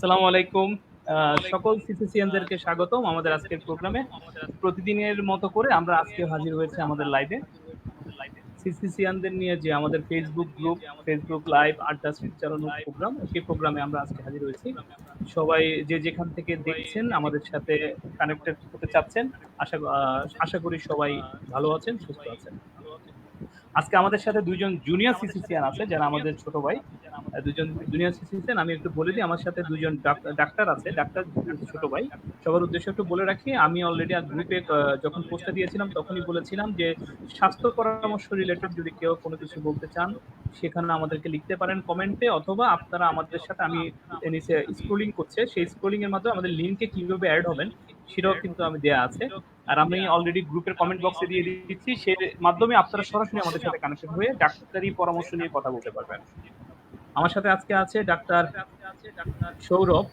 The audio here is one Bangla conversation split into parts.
আসসালামু আলাইকুম। সকল সিসিসিএনদেরকে স্বাগতম আমাদের আজকের প্রোগ্রামে। প্রতিদিনের মতো করে আমরা আজকে হাজির হয়েছে আমাদের লাইভে সিসিসিএনদের নিয়ে যে আমাদের ফেসবুক গ্রুপ, ফেসবুক লাইভ আড্ডা স্মৃতিচারণ প্রোগ্রাম, সেই প্রোগ্রামে আমরা আজকে হাজির হয়েছি। সবাই যে যেখান থেকে দেখছেন আমাদের সাথে কানেক্টেড হতে চাচ্ছেন, আশা করি সবাই ভালো আছেন, সুস্থ আছেন। আজকে আমাদের সাথে দুইজন জুনিয়র সিসিসিয়ান আছে যারা আমাদের ছোট ভাই। দুজন জুনিয়র সিসিসিয়ান, আমি একটু বলে দিই, আমার সাথে দুজন ডাক্তার আছে, ডাক্তার ছোট ভাই। সবার উদ্দেশ্য একটু বলে রাখি, আমি অলরেডি গ্রুপে যখন পোস্টটা দিয়েছিলাম তখনই বলেছিলাম যে স্বাস্থ্য পরামর্শ রিলেটেড যদি কেউ কোনো কিছু বলতে চান সেখানে আমাদেরকে লিখতে পারেন কমেন্টে, অথবা আপনারা আমাদের সাথে, আমি নিচে স্ক্রলিং করছে, সেই স্ক্রলিং এর মাধ্যমে আমাদের লিঙ্কে কিভাবে অ্যাড হবেন সেটাও কিন্তু আমি দেয়া আছে। আর আমি অলরেডি গ্রুপের কমেন্ট বক্সে দিয়ে দিচ্ছি, সেই মাধ্যমে আপনারা সরাসরি আমাদের সাথে কানেকশন হয়ে ডাক্তারি পরামর্শ নিয়ে কথা বলতে পারবেন। আমার সাথে আজকে আছে ডাক্তার সৌরভ,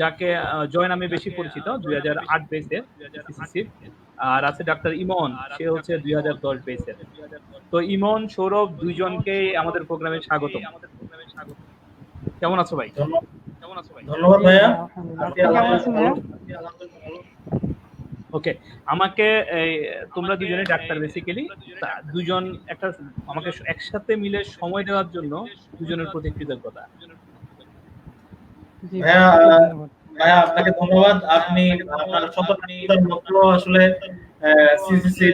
যাকে জয় নামে বেশি পরিচিত, 2008 বেসের সিসিসির। আর আছে ডাক্তার ইমন, সে হচ্ছে 2010 বেসের। তো ইমন, সৌরভ দুইজনকে আমাদের প্রোগ্রামে স্বাগত। কেমন আছো ভাই? ধন্যবাদ ভাইয়া। ওকে, আমাকে তোমরা দুজনে ডাক্তার, বেসিক্যালি দুজন একটা আমাকে একসাথে মিলে সময় দেওয়ার জন্য দুজনের প্রতি কৃতজ্ঞতা। ভাইয়া আপনাকে ধন্যবাদ। আপনি আপনার সততার মতো আসলে সিসিসি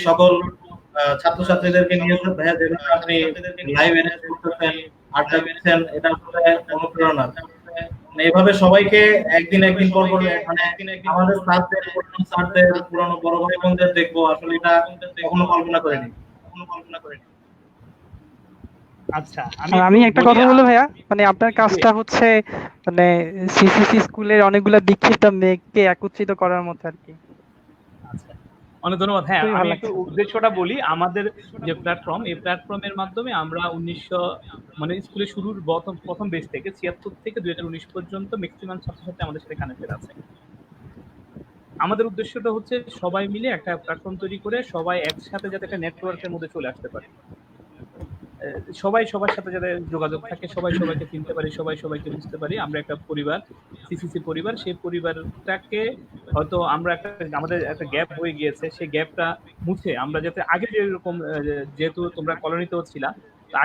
সকল ছাত্রছাত্রীদেরকে নিয়ে ভাইয়া যেভাবে আপনি লাইভ এনএস করতেছেন, আড্ডা দিচ্ছেন, এটা আসলে অনুপ্রেরণা। এভাবে সবাইকে একদিন পর পর মানে আমাদের স্যারদের পুরনো বড় ভাই বোনদের দেখবো, আসলে এটা কখনো কল্পনা করিনি। আচ্ছা, আমি একটা কথা বলবো ভাইয়া, মানে আপনার কাজটা হচ্ছে মানে সিসিসি স্কুলের অনেকগুলা বিক্ষিপ্ত মেয়েকে একত্রিত করার মতো আর কি। আচ্ছা, অনেক ধন্যবাদ। হ্যাঁ, আমি একটু উদ্দেশ্যটা বলি। আমাদের যে প্ল্যাটফর্ম, এই প্ল্যাটফর্মের মাধ্যমে আমরা 1900 মানে স্কুলের শুরুর প্রথম বেস থেকে 76 থেকে 2019 পর্যন্ত ম্যাক্সিমাম ছাত্রছাত্রী আমাদের সাথে কানেক্টেড আছে। আমাদের উদ্দেশ্যটা হচ্ছে সবাই মিলে একটা প্ল্যাটফর্ম তৈরি করে সবাই একসাথে যাতে একটা নেটওয়ার্কের মধ্যে চলে আসতে পারে, সবাই সবার সাথে যাতে যোগাযোগ থাকে, সবাই সবাইকে চিনতে পারি, সবাই সবাইকে বুঝতে পারি। আমরা একটা পরিবার, সিসিসি পরিবার। সেই পরিবারটাকে হয়তো আমরা আমাদের একটা গ্যাপ হয়ে গিয়েছে, সেই গ্যাপটা মুছে আমরা যাতে আগে যেরকম, যেহেতু তোমরা কলোনিতেও ছিলা,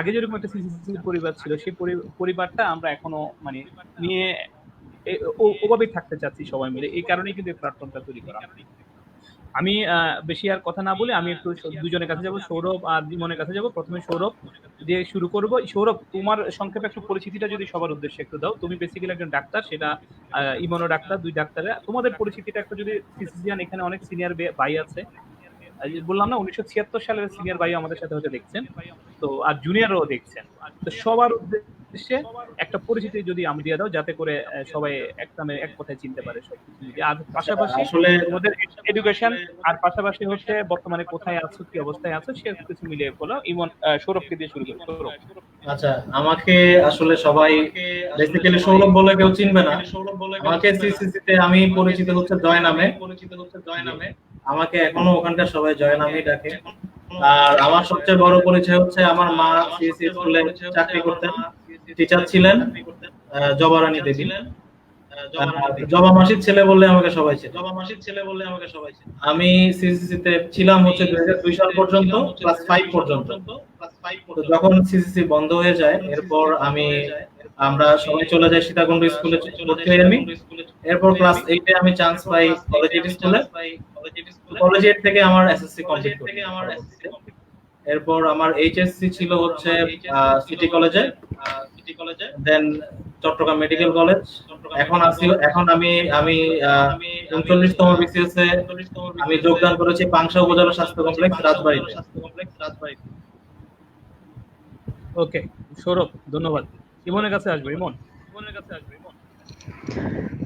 আগে যেরকম একটা সিসিসি পরিবার ছিল, সেই পরিবারটা আমরা এখনো মানে নিয়ে ওভাবেই থাকতে চাচ্ছি সবাই মিলে। এই কারণেই কিন্তু এই প্ল্যাটফর্মটা তৈরি করা। আমি বেশি আর কথা না বলে আমি একটু দুজনের কাছে যাব, সৌরভ আর ইমনের কাছে যাব। প্রথমে সৌরভ দিয়ে শুরু করব। সৌরভ, তোমার সংক্ষেপে একটু পরিচিতিটা যদি সবার উদ্দেশ্যে একটু দাও। তুমি বেসিক্যালি একজন ডাক্তার, সেটা ইমনও ডাক্তার, দুই ডাক্তারে। তোমাদের পরিচিতিটা একটু যদি, সিসিসিয়ান এখানে অনেক সিনিয়র ভাই আছে, বললাম না 1976 সালের সিনিয়র ভাই আমাদের সাথে হয়তো দেখছেন, তো আর জুনিয়রও দেখছেন, তো সবার উদ্দেশ্যে একটা পরিচিতি যদি আমি দিয়ে দাও, যাতে করে সবাই এক কথায় চিনতে পারে সবকিছু। আর পাশাপাশি আসলে তোমাদের এডুকেশন, আর পাশাপাশি হচ্ছে বর্তমানে কোথায় আছো, কি অবস্থায় আছো, সে কিছু মিলিয়ে বলো। ইমন, সৌরভকে দিয়ে শুরু করো। আচ্ছা, আমাকে আসলে সবাই বেসিক্যালি সৌরভ বলে কেউ চিনবে না। আমাকে সিসিসিতে আমি পরিচিত হচ্ছে জয় নামে। আমাকে এখনো ওখানকার সবাই জয় নামেই ডাকে। আর আমার সবচেয়ে বড় পরিচয় হচ্ছে আমার মা সিসি স্কুলে চাকরি করতেন, টিচার ছিলেন, জবারানী দেবী। জবা মাসির ছেলে বললে আমাকে সবাই চেনে। আমি সিসিসিতে ছিলাম হচ্ছে 2002 সাল পর্যন্ত, ক্লাস 5 পর্যন্ত। তো যখন সিসিসি বন্ধ হয়ে যায়, এরপর আমরা সবাই চলে যাই সীতাকুণ্ড স্কুলে ভর্তি হই আমি। এরপর ক্লাস 8 এ আমি চান্স পাই কলেজিয়েট স্কুলে। কলেজিয়েট থেকে আমার এসএসসি কমপ্লিট করি। এরপর আমার এইচএসসি ছিল হচ্ছে সিটি কলেজে, দেন চট্টগ্রাম মেডিকেল কলেজ। এখন আমি 39তম বিসিএস এ আমি যোগদান করেছি পাংশা উপজেলা স্বাস্থ্য কমপ্লেক্স রাজবাড়ীতে। ওকে সৌরভ, ধন্যবাদ। ইমনের কাছে আসবে। ইমন।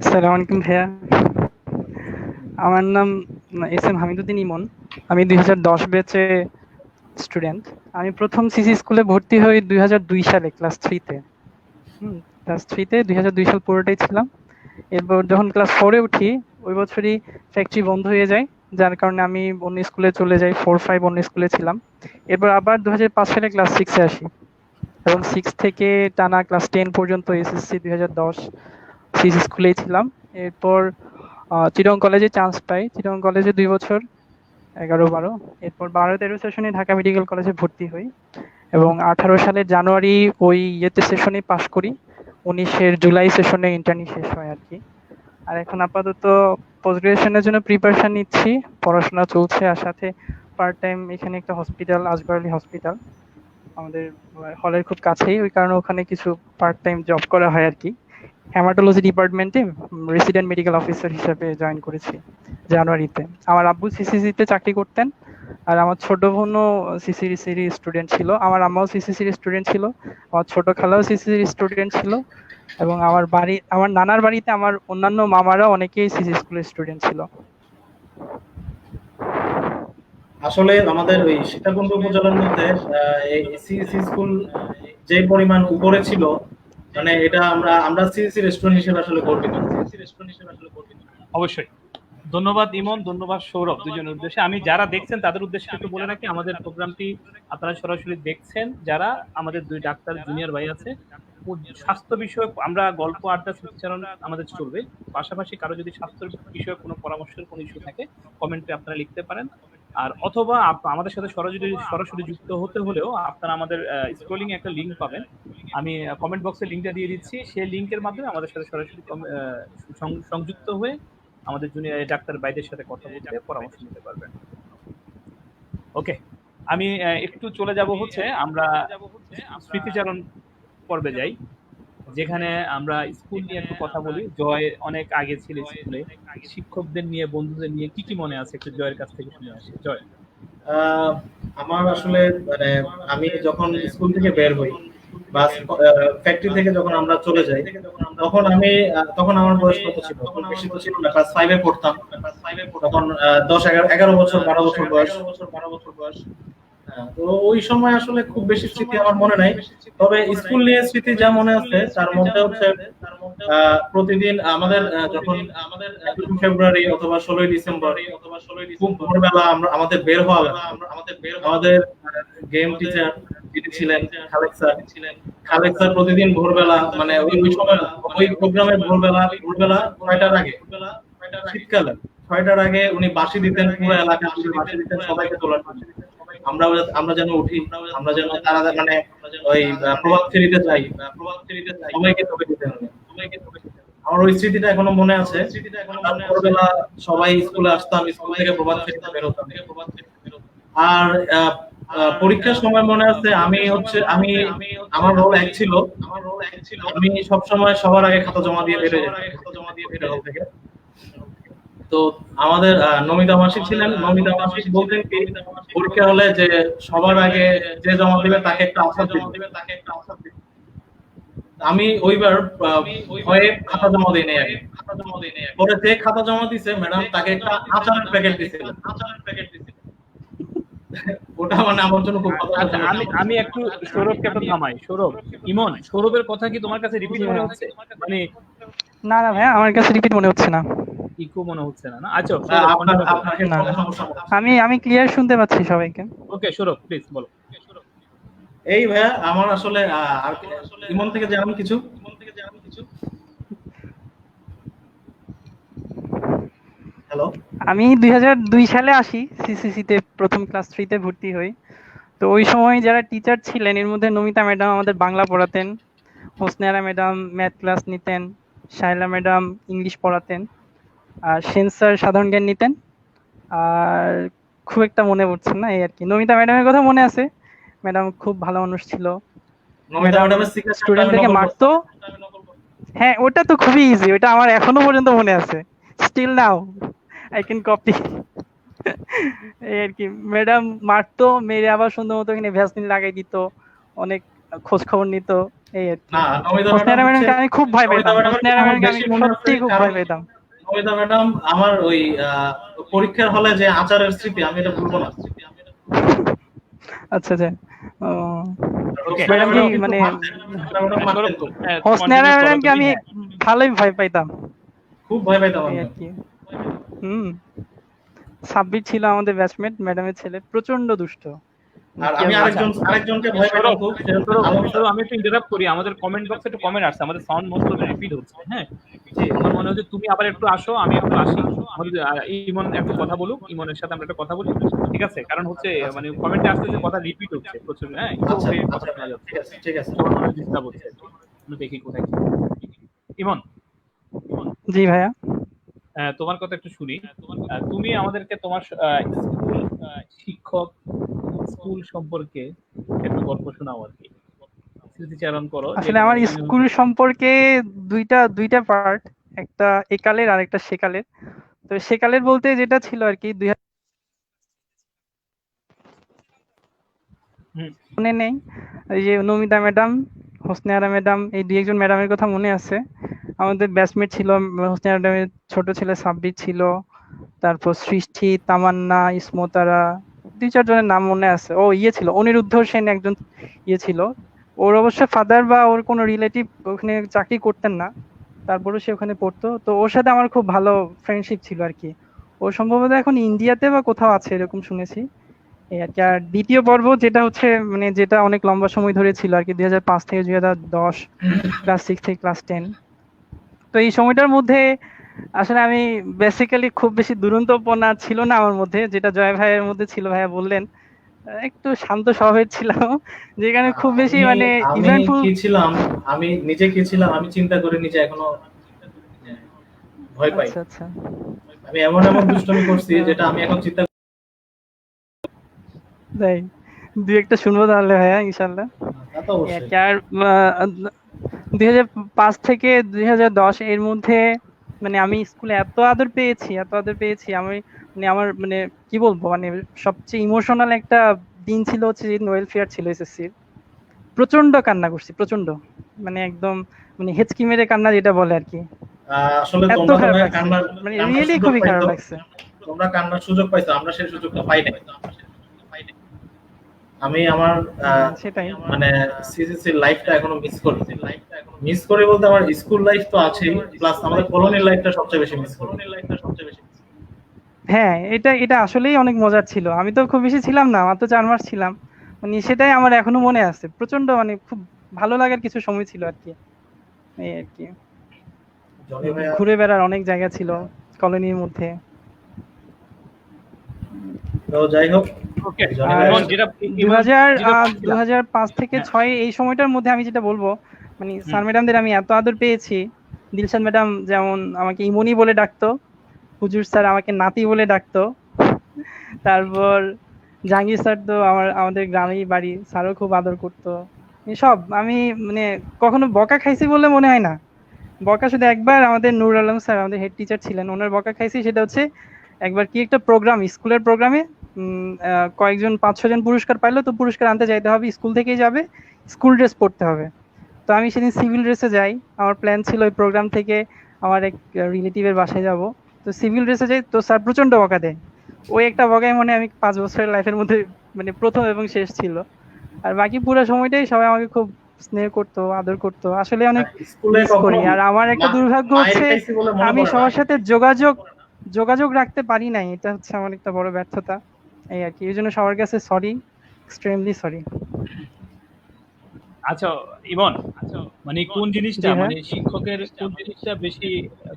আসসালামু আলাইকুম ভাইয়া, আমার নাম এস এম হামিদুদ্দিন ইমন। আমি 2010 ব্যাচে স্টুডেন্ট। আমি প্রথম সিসি স্কুলে ভর্তি হই 2002 সালে ক্লাস 3-তে। ক্লাস 3-তে 2002 সাল পুরোটাই ছিলাম। এরপর যখন ক্লাস 4-এ উঠি, ওই বছরই ফ্যাক্টরি বন্ধ হয়ে যায়, যার কারণে আমি অন্য স্কুলে চলে যাই। 4-5 অন্য স্কুলে ছিলাম। এরপর আবার 2005 সালে ক্লাস 6-এ আসি। এবং 6 থেকে টানা ক্লাস 10 পর্যন্ত এসএসসি 2010 সিসি স্কুলেই ছিলাম। এরপর চিটং কলেজে চান্স পাই। চিটং কলেজে 2 বছর 11-12, এরপর 12-13 সেশনে ঢাকা মেডিকেল কলেজে ভর্তি হই এবং 18 সালের জানুয়ারি ওই সেশনে পাশ করি। 19-এর জুলাই সেশনে ইন্টার্নি শেষ হয় আর কি। আর এখন আপাতত পোস্ট গ্রাজুয়েশনের জন্য প্রিপারেশন নিচ্ছি, পড়াশোনা চলছে, আর সাথে পার্ট টাইম এখানে একটা হসপিটাল, আসগর আলী হসপিটাল আমাদের হলের খুব কাছেই, ওই কারণে ওখানে কিছু পার্ট টাইম জব করা হয় আর কি। হেমাটোলজি ডিপার্টমেন্টে রেসিডেন্ট মেডিকেল অফিসার হিসেবে জয়েন করেছি জানুয়ারিতে। আমার আব্বু সিসিসিতে চাকরি করতেন, আর আমার ছোট বোনও সিসিসির স্টুডেন্ট ছিল, আমার আম্মাও সিসিসির স্টুডেন্ট ছিল, আমার ছোট খালাও সিসিসির স্টুডেন্ট ছিল, এবং আমার নানার বাড়িতে আমার অন্যান্য মামারা অনেকেই সিসি স্কুলের স্টুডেন্ট ছিল। আসলে আমাদের ওই সীতাকুণ্ড উপজেলার মধ্যে এই সিএসসি স্কুল যে পরিমাণ উপরে ছিল, মানে এটা আমরা সিএসসি রেস্টুরেন্ট হিসেবে আসলে গর্বিত। অবশ্যই। ধন্যবাদ ইমন, ধন্যবাদ সৌরভ, দুজনের উদ্দেশ্যে। আমি যারা দেখছেন তাদের উদ্দেশ্যে একটু বলে রাখি, আমাদের প্রোগ্রামটি আপনারা সরাসরি দেখছেন যারা, আমাদের 2 ডাক্তার জুনিয়র ভাই আছে। স্বাস্থ্য বিষয়ক আমরা গল্প আড্ডা স্মৃতিচারণ আমাদের চলবে, পাশাপাশি কারো যদি স্বাস্থ্য বিষয়ক কোনো পরামর্শের কোনো ইস্যু থাকে কমেন্টে আপনারা লিখতে পারেন। আর অথবা আমাদের সাথে সরাসরি যুক্ত হতে হলেও আপনারা আমাদের স্ক্রলিং একটা লিঙ্ক পাবেন, আমি কমেন্ট বক্সে লিঙ্কটা দিয়ে দিচ্ছি, সেই লিঙ্কের মাধ্যমে আমাদের সাথে সরাসরি সংযুক্ত হয়ে আমাদের জুনিয়র ডাক্তার ভাইদের সাথে কথা বলতে পরামর্শ নিতে পারবেন। ওকে, আমি একটু চলে যাব হচ্ছে আমরা স্মৃতিচারণ পর্বে যাই, যেখানে আমরা স্কুল নিয়ে একটু কথা বলি। জয় অনেক আগে ছিল স্কুলে, শিক্ষকদের নিয়ে, বন্ধুদের নিয়ে কি কি মনে আছে একটু জয়ের কাছ থেকে শুনে আসি। জয়। আমার আসলে মানে আমি যখন স্কুল থেকে বের হই বা ফ্যাক্টরি থেকে যখন আমরা চলে যাই, তখন আমার বয়স কত ছিল? তখন বেশি তো ছিল না, ক্লাস 5 এ পড়তাম। তখন 10-11 বছর 12 বছর বয়স। তো ওই সময় আসলে খুব বেশি স্মৃতি আমার মনে নাই, তবে স্কুল নিয়ে স্মৃতি যা মনে আছে তার মধ্যে হচ্ছে প্রতিদিন আমাদের যখন 21 ফেব্রুয়ারি অথবা 16 ডিসেম্বর খুব ভোরবেলা আমাদের বের হওয়া লাগতো। আমাদের গেম টিচার যিনি ছিলেন খালেক স্যার প্রতিদিন ভোরবেলা, মানে ওই সময় ওই প্রোগ্রামের ভোরবেলা 6টার আগে, শীতকালে 6টার আগে উনি বাঁশি দিতেন, পুরো এলাকা বাঁশি দিতেন সবাইকে তোলার জন্য। আমরা যেন উঠি, আমরা যেন তারা মানে ওই প্রভাত ফেরিতে যাই, সবাইকে তোকে দিতেন। আমার ওই স্মৃতিটা এখনো মনে আছে। ভোরবেলা সবাই স্কুলে আসতাম, স্কুল থেকে প্রভাত ফেরিতে বেরোতাম। আর পরীক্ষার সময় মনে আছে আমার রোল 1 ছিল, আমি সবসময় সবার আগে খাতা জমা দিয়ে বের হয়ে যেতাম। তো আমাদের নমিতা মাসি ছিলেন, নমিতা মাসি বলতেন কি পরীক্ষা হলে যে সবার আগে যে জমা দিবে তাকে একটা আশা দিবে। আমি ওইবার ভয়ে খাতা জমা দিই নাই আগে, পরে যে খাতা জমা দিছে ম্যাডাম তাকে একটা আচারের প্যাকেট দিয়েছিলেন। ওটা মানে আমার জন্য খুব ভালো। আমি একটু সৌরভকে একটু থামাই। ইমন, সৌরভের কথা কি তোমার কাছে রিপিট মনে হচ্ছে? মানে না ভাই, আমার কাছে রিপিট মনে হচ্ছে না, ইকো মনে হচ্ছে না। আচ্ছা, আমি ক্লিয়ার শুনতে পাচ্ছি সবাইকে। ওকে সৌরভ প্লিজ বলো। এই ভাইয়া আমার আসলে ইমন থেকে জানান কিছু। হ্যালো, আমি 2002 সালে আসি, সিসিসিতে প্রথম ক্লাস 3 তে ভর্তি হই। তো ওই সময় যারা টিচার ছিলেন এর মধ্যে নমিতা ম্যাডাম আমাদের বাংলা পড়াতেন, হোসনেরা ম্যাডাম ম্যাথ ক্লাস নিতেন, শাইলা ম্যাডাম ইংলিশ পড়াতেন, আর সেন স্যার সাধারণ জ্ঞান নিতেন। আর খুব একটা মনে পড়ছে না এই আর কি। নমিতা ম্যাডামের কথা মনে আছে, ম্যাডাম খুব ভালো মানুষ ছিল, স্টুডেন্টদেরকে মারতো। হ্যাঁ, ওটা তো খুবই ইজি, ওটা আমার এখনো পর্যন্ত মনে আছে, still now I can copy. এই আর কি, ম্যাডাম মারতো, মেরে আবার সুন্দর মতো এখানে ভ্যাসলিন লাগাই দিত, অনেক খোঁজ খবর নিত। এই আর কি। হোসনেরা ম্যাডামকে আমি খুব ভয় পেতাম, হোসনেরা ম্যাডামকে আমি সত্যি খুব ভয় পেতাম। নমিতা ম্যাডাম আমার ওই পরীক্ষার হলে যে আচারের স্মৃতি আমি এটা ভুলবো না। আচ্ছা আচ্ছা, ম্যাডাম কি মানে হোসনেরা ম্যাডামকে আমি ভালোই ভয় পাইতাম, খুব ভয় পাইতাম এই আর কি। সাব্বির ছিল আমাদের ব্যাচমেট, ম্যাডামের ছেলে, প্রচন্ড দুষ্ট, আর আমি আরেকজনকে ভয় পেতাম খুব, আমি একটু ইন্টারাপ্ট করি, আমাদের কমেন্ট বক্সে একটু কমেন্ট আসছে, আমাদের সাউন্ড মোস্ট অফ রিপিট হচ্ছে। হ্যাঁ, আমার মনে হচ্ছে তুমি আবার একটু আসো, আমি একটু আসি, আমাদের ইমন একটু কথা বলুক, ইমনের সাথে আমরা একটা কথা বলি, ঠিক আছে? কারণ হচ্ছে মানে কমেন্টে আসছে যে কথা রিপিট হচ্ছে প্রচুর। হ্যাঁ, কথা শোনা যাচ্ছে, ঠিক আছে, ডিস্টার্ব হচ্ছে। আমি দেখি কোথায় ইমন। জি ভাইয়া। তোমার কথা একটু শুনি। তুমি আমাদেরকে তোমার স্কুল শিক্ষক, স্কুল সম্পর্কে একটু গল্প শোনাও আর কি, স্মৃতিচারণ করো। আসলে আমার স্কুল সম্পর্কে দুইটা পার্ট, একটা একালের আর একটা সেকালের। তো সেকালের বলতে যেটা ছিল আর কি মনে নেই, এই যে নমিতা ম্যাডাম, হোসনে আরা ম্যাডাম, এই দুই একজন ম্যাডামের কথা মনে আছে। আমাদের ব্যাচমেট ছিল, হোসনে আরা ম্যাডামের ছোট ছেলে সাব্বির ছিল, তারপর সৃষ্টি, তামান্না, ইসমতারা, দুই চারজনের নাম মনে আছে। ও ছিল অনিরুদ্ধ সেন, একজন ছিল। ওর অবশ্য ফাদার বা ওর কোনো রিলেটিভ ওখানে চাকরি করতেন না, তারপরে সে ওখানে পড়তো। তো ওর সাথে আমার খুব ভালো ফ্রেন্ডশিপ ছিল আর কি। ও সম্ভবত এখন ইন্ডিয়াতে বা কোথাও আছে এরকম শুনেছি এই আর কি। আর দ্বিতীয় পর্ব যেটা হচ্ছে মানে যেটা অনেক লম্বা সময় ধরে ছিল আর কি, 2005 থেকে 2010, ক্লাস 6 থেকে ক্লাস 10। তো এই সময়টার মধ্যে আসলে আমি বেসিক্যালি খুব বেশি দুরন্তপনা ছিল না আমার মধ্যে, যেটা জয় ভাইয়ের মধ্যে ছিল। ভাইয়া বললেন একটু শান্ত স্বভাবের ছিলাম, যেখানে খুব বেশি মানে ইভেন্টফুল কি ছিলাম, আমি নিজে কি ছিলাম আমি চিন্তা করে নিজে এখনো ভয় পাই। আচ্ছা আচ্ছা, আমি এমন দুষ্টমি করছি যেটা আমি এখন চিন্তা তাই দুই একটা শুনবো তাহলে ভাইয়া ইনশাল্লাহ। তা তো অবশ্যই। আর 2005 থেকে 2010 এর মধ্যে মানে আমি স্কুলে এত আদর পেয়েছি আমি, মানে আমার মানে কি বলবো, মানে সবচেয়ে ইমোশনাল একটা দিন ছিল হচ্ছে নোয়েল ফেয়ার ছিল এসএসসির। প্রচন্ড কান্না করছি, প্রচন্ড, মানে একদম মানে হেঁচকি মেরে কান্না যেটা বলে আর কি। আসলে এত তোমরা খারাপ তো লাগছে, মানে রিয়েলি সুযোগ খুবই খারাপ পাইছো, লাগছে। তোমরা কান্নার সুযোগ পাইছো, আমরা সেই সুযোগটা পাই নাই। আমি আমার সেটাই মানে সিসিসি লাইফটা এখনো মিস করি বলতে আমার স্কুল লাইফ তো আছেই, প্লাস আমাদের কলোনি লাইফটা সবচেয়ে বেশি মিস করি। হ্যাঁ, এটা এটা আসলেই অনেক মজার ছিল। আমি তো খুব বেশি ছিলাম না, মাত্র 4 মাস ছিলাম। মানে সেটাই আমার এখনো মনে আছে, প্রচন্ড মানে খুব ভালো লাগার কিছু সময় ছিল আর কি। এই আর কি ঘুরে বেড়ার অনেক জায়গা ছিল কলোনির মধ্যে। তো যাই হোক, 2005 থেকে 6 এই সময়টার মধ্যে আমি যেটা বলবো, মানে স্যার ম্যাডামদের আমি এত আদর পেয়েছি। দিলশান ম্যাডাম যেমন আমাকে ইমনি বলে ডাকতো, হুজুর স্যার আমাকে নাতি বলে ডাকতো, তারপর জাহাঙ্গীর স্যার তো আমাদের গ্রামেই বাড়ি, স্যারও খুব আদর করতো। সব আমি মানে কখনো বকা খাইছি বলে মনে হয় না। বকা শুধু একবার আমাদের নূর আলম স্যার, আমাদের হেড টিচার ছিলেন, ওনার বকা খাইছি। সেটা হচ্ছে একবার কি একটা প্রোগ্রাম, স্কুলের প্রোগ্রামে কয়েকজন 5-6 জন পুরস্কার পাইলো, তো পুরস্কার আনতে যাইতে হবে, স্কুল থেকেই যাবে, স্কুল ড্রেস পরতে হবে। তো আমি সেদিন সিভিল ড্রেসে যাই, আমার প্ল্যান ছিল ওই প্রোগ্রাম থেকে আমার এক রিলেটিভের বাসায় যাব। তো সিভিল ড্রেসে যাই, তো স্যার প্রচন্ড বকা দেয়। ওই একটা বকায় মনে আমি 5 বছরের লাইফের মধ্যে মানে প্রথম এবং শেষ ছিল। আর বাকি পুরো সময়টাই সবাই আমাকে খুব স্নেহ করতো, আদর করতো, আসলে অনেক মিস করি। আর আমার একটা দুর্ভাগ্য হচ্ছে আমি সবার সাথে যোগাযোগ রাখতে পারি নাই, এটা হচ্ছে আমার একটা বড় ব্যর্থতা এই আর কি। এই জন্য সবার কাছে সরি, এক্সট্রিমলি সরি। আচ্ছা ইমন, মানে কোন জিনিসটা মানে শিক্ষকের কোন জিনিসটা বেশি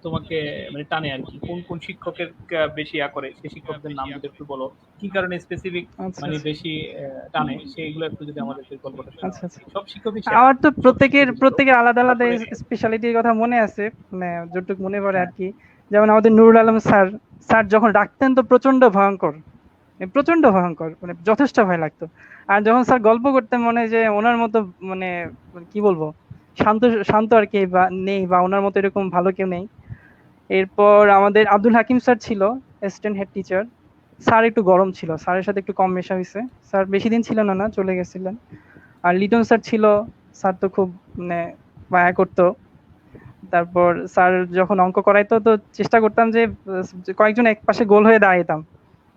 তোমাকে মানে টানে আর কি, কোন কোন শিক্ষকের বেশি করে, সেই শিক্ষকদের নাম যদি একটু বলো, কি কারণে স্পেসিফিক মানে বেশি টানে, সেইগুলো একটু যদি আমাদের গল্পটা শোনাও। আচ্ছা আচ্ছা, সব শিক্ষকই আমার তো প্রত্যেকের আলাদা আলাদা স্পেশালিটির কথা মনে আছে, মানে যতটুকু মনে পড়ে আর কি। যেমন আমাদের নুরুল আলম স্যার, স্যার যখন ডাকতেন তো প্রচন্ড ভয়ঙ্কর, মানে যথেষ্ট ভয় লাগতো। আর যখন স্যার গল্প করতেন মনে হয় যে ওনার মতো মানে কি বলবো, শান্ত শান্ত আর কি বা নেই, বা ওনার মতো এরকম ভালো কেউ নেই। এরপর আমাদের আব্দুল হাকিম স্যার ছিল, অ্যাসিস্ট্যান্ট হেড টিচার। স্যার একটু গরম ছিল, স্যারের সাথে একটু কম মেশা হয়েছে, স্যার বেশি দিন ছিলেন না, চলে গেছিলেন। আর লিটন স্যার ছিল, স্যার তো খুব মানে মায়া করতো। তারপর স্যার যখন অঙ্ক করাইতো তো চেষ্টা করতাম যে কয়েকজন এক পাশে গোল হয়ে দাঁড়াইতাম,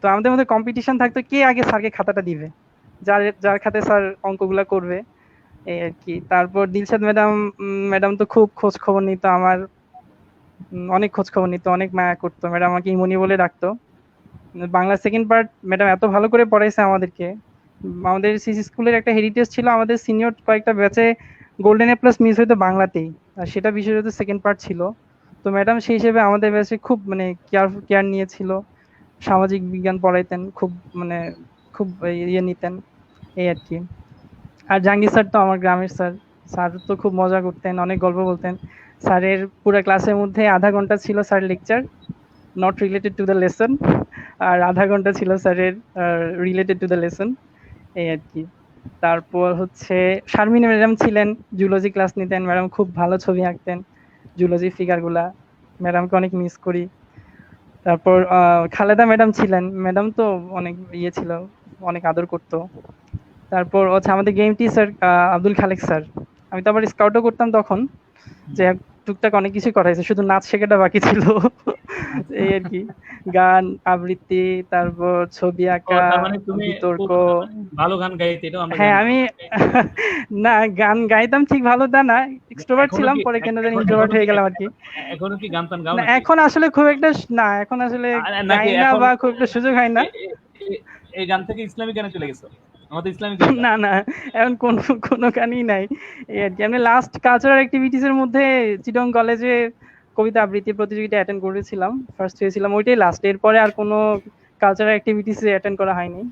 তো আমাদের মধ্যে কম্পিটিশন থাকতো কে আগে স্যারকে খাতাটা দিবে, যার খাতে স্যার অঙ্কগুলা করবে এই আর কি। তারপর দিলশাদ ম্যাডাম তো খুব খোঁজ খবর নিত আমার, অনেক খোঁজ খবর নিত, অনেক মায়া করতো। ম্যাডাম আমাকে ইমনি বলে ডাকতো। বাংলা সেকেন্ড পার্ট ম্যাডাম এত ভালো করে পড়াইছে আমাদেরকে, আমাদের সিসি স্কুলের একটা হেরিটেজ ছিল, আমাদের সিনিয়র কয়েকটা ব্যাচে গোল্ডেন এ প্লাস মিস হইতো বাংলাতেই, আর সেটা বিশেষত সেকেন্ড পার্ট ছিল। তো ম্যাডাম সেই হিসেবে আমাদের ব্যাচে খুব মানে কেয়ার নিয়েছিল, সামাজিক বিজ্ঞান পড়াইতেন খুব, মানে খুব ইয়ে নিতেন, এই আর কি। আর জাহাঙ্গীর স্যার তো আমার গ্রামের স্যার, স্যার তো খুব মজা করতেন, অনেক গল্প বলতেন। স্যারের পুরো ক্লাসের মধ্যে আধা ঘন্টা ছিল sir lecture, not related to the lesson, আর আধা ঘন্টা ছিল স্যারের রিলেটেড টু দ্য লেসন, এই আর কি। তারপর হচ্ছে শারমিন ম্যাডাম ছিলেন, জুলজি ক্লাস নিতেন, ম্যাডাম খুব ভালো ছবি আঁকতেন, জুলজি ফিগারগুলা, ম্যাডামকে অনেক মিস করি। তারপর খালেদা ম্যাডাম ছিলেন, ম্যাডাম তো অনেক ইয়ে ছিল, অনেক আদর করতো। তারপর হচ্ছে আমাদের game teacher Abdul Khalek sir, আমি তো আবার স্কাউটও করতাম তখন, যে টুকটাক অনেক কিছু করাইছে, শুধু নাচ শেখাটা বাকি ছিল। এই আর কি, গান আবৃত্তি, তারপর ছবি আঁকা, তার মানে তুমি বিতর্ক। ভালো গান গাইতে, এটাও আমরা হ্যাঁ জানি। আমি না গান গাইতাম ঠিক ভালো তা না, এক্সট্রোভার্ট ছিলাম, পরে কেন জানি ইন্ট্রোভার্ট হয়ে গেলাম আর কি। এখনো কি গান টান গাও না নাকি? এখন আসলে খুব একটা না, এখন আসলে নাকি গাই না এখন বা খুব একটা সুযোগ হয় না। এই গান থেকে ইসলামিক গানে চলে গেছো? আমাদের ইসলামিক গান না না, এখন কোনো গানই নাই, এই আর কি। আমি লাস্ট কালচারাল অ্যাক্টিভিটিস এর মধ্যে চিটং কলেজে কবিতা আবৃত্তি প্রতিযোগিতা অ্যাটেন্ড করেছিলাম, ফার্স্ট হয়েছিলাম, ওইটাই লাস্ট, এরপরে আর কোনো কালচারাল অ্যাক্টিভিটিস অ্যাটেন্ড করা হয়নি,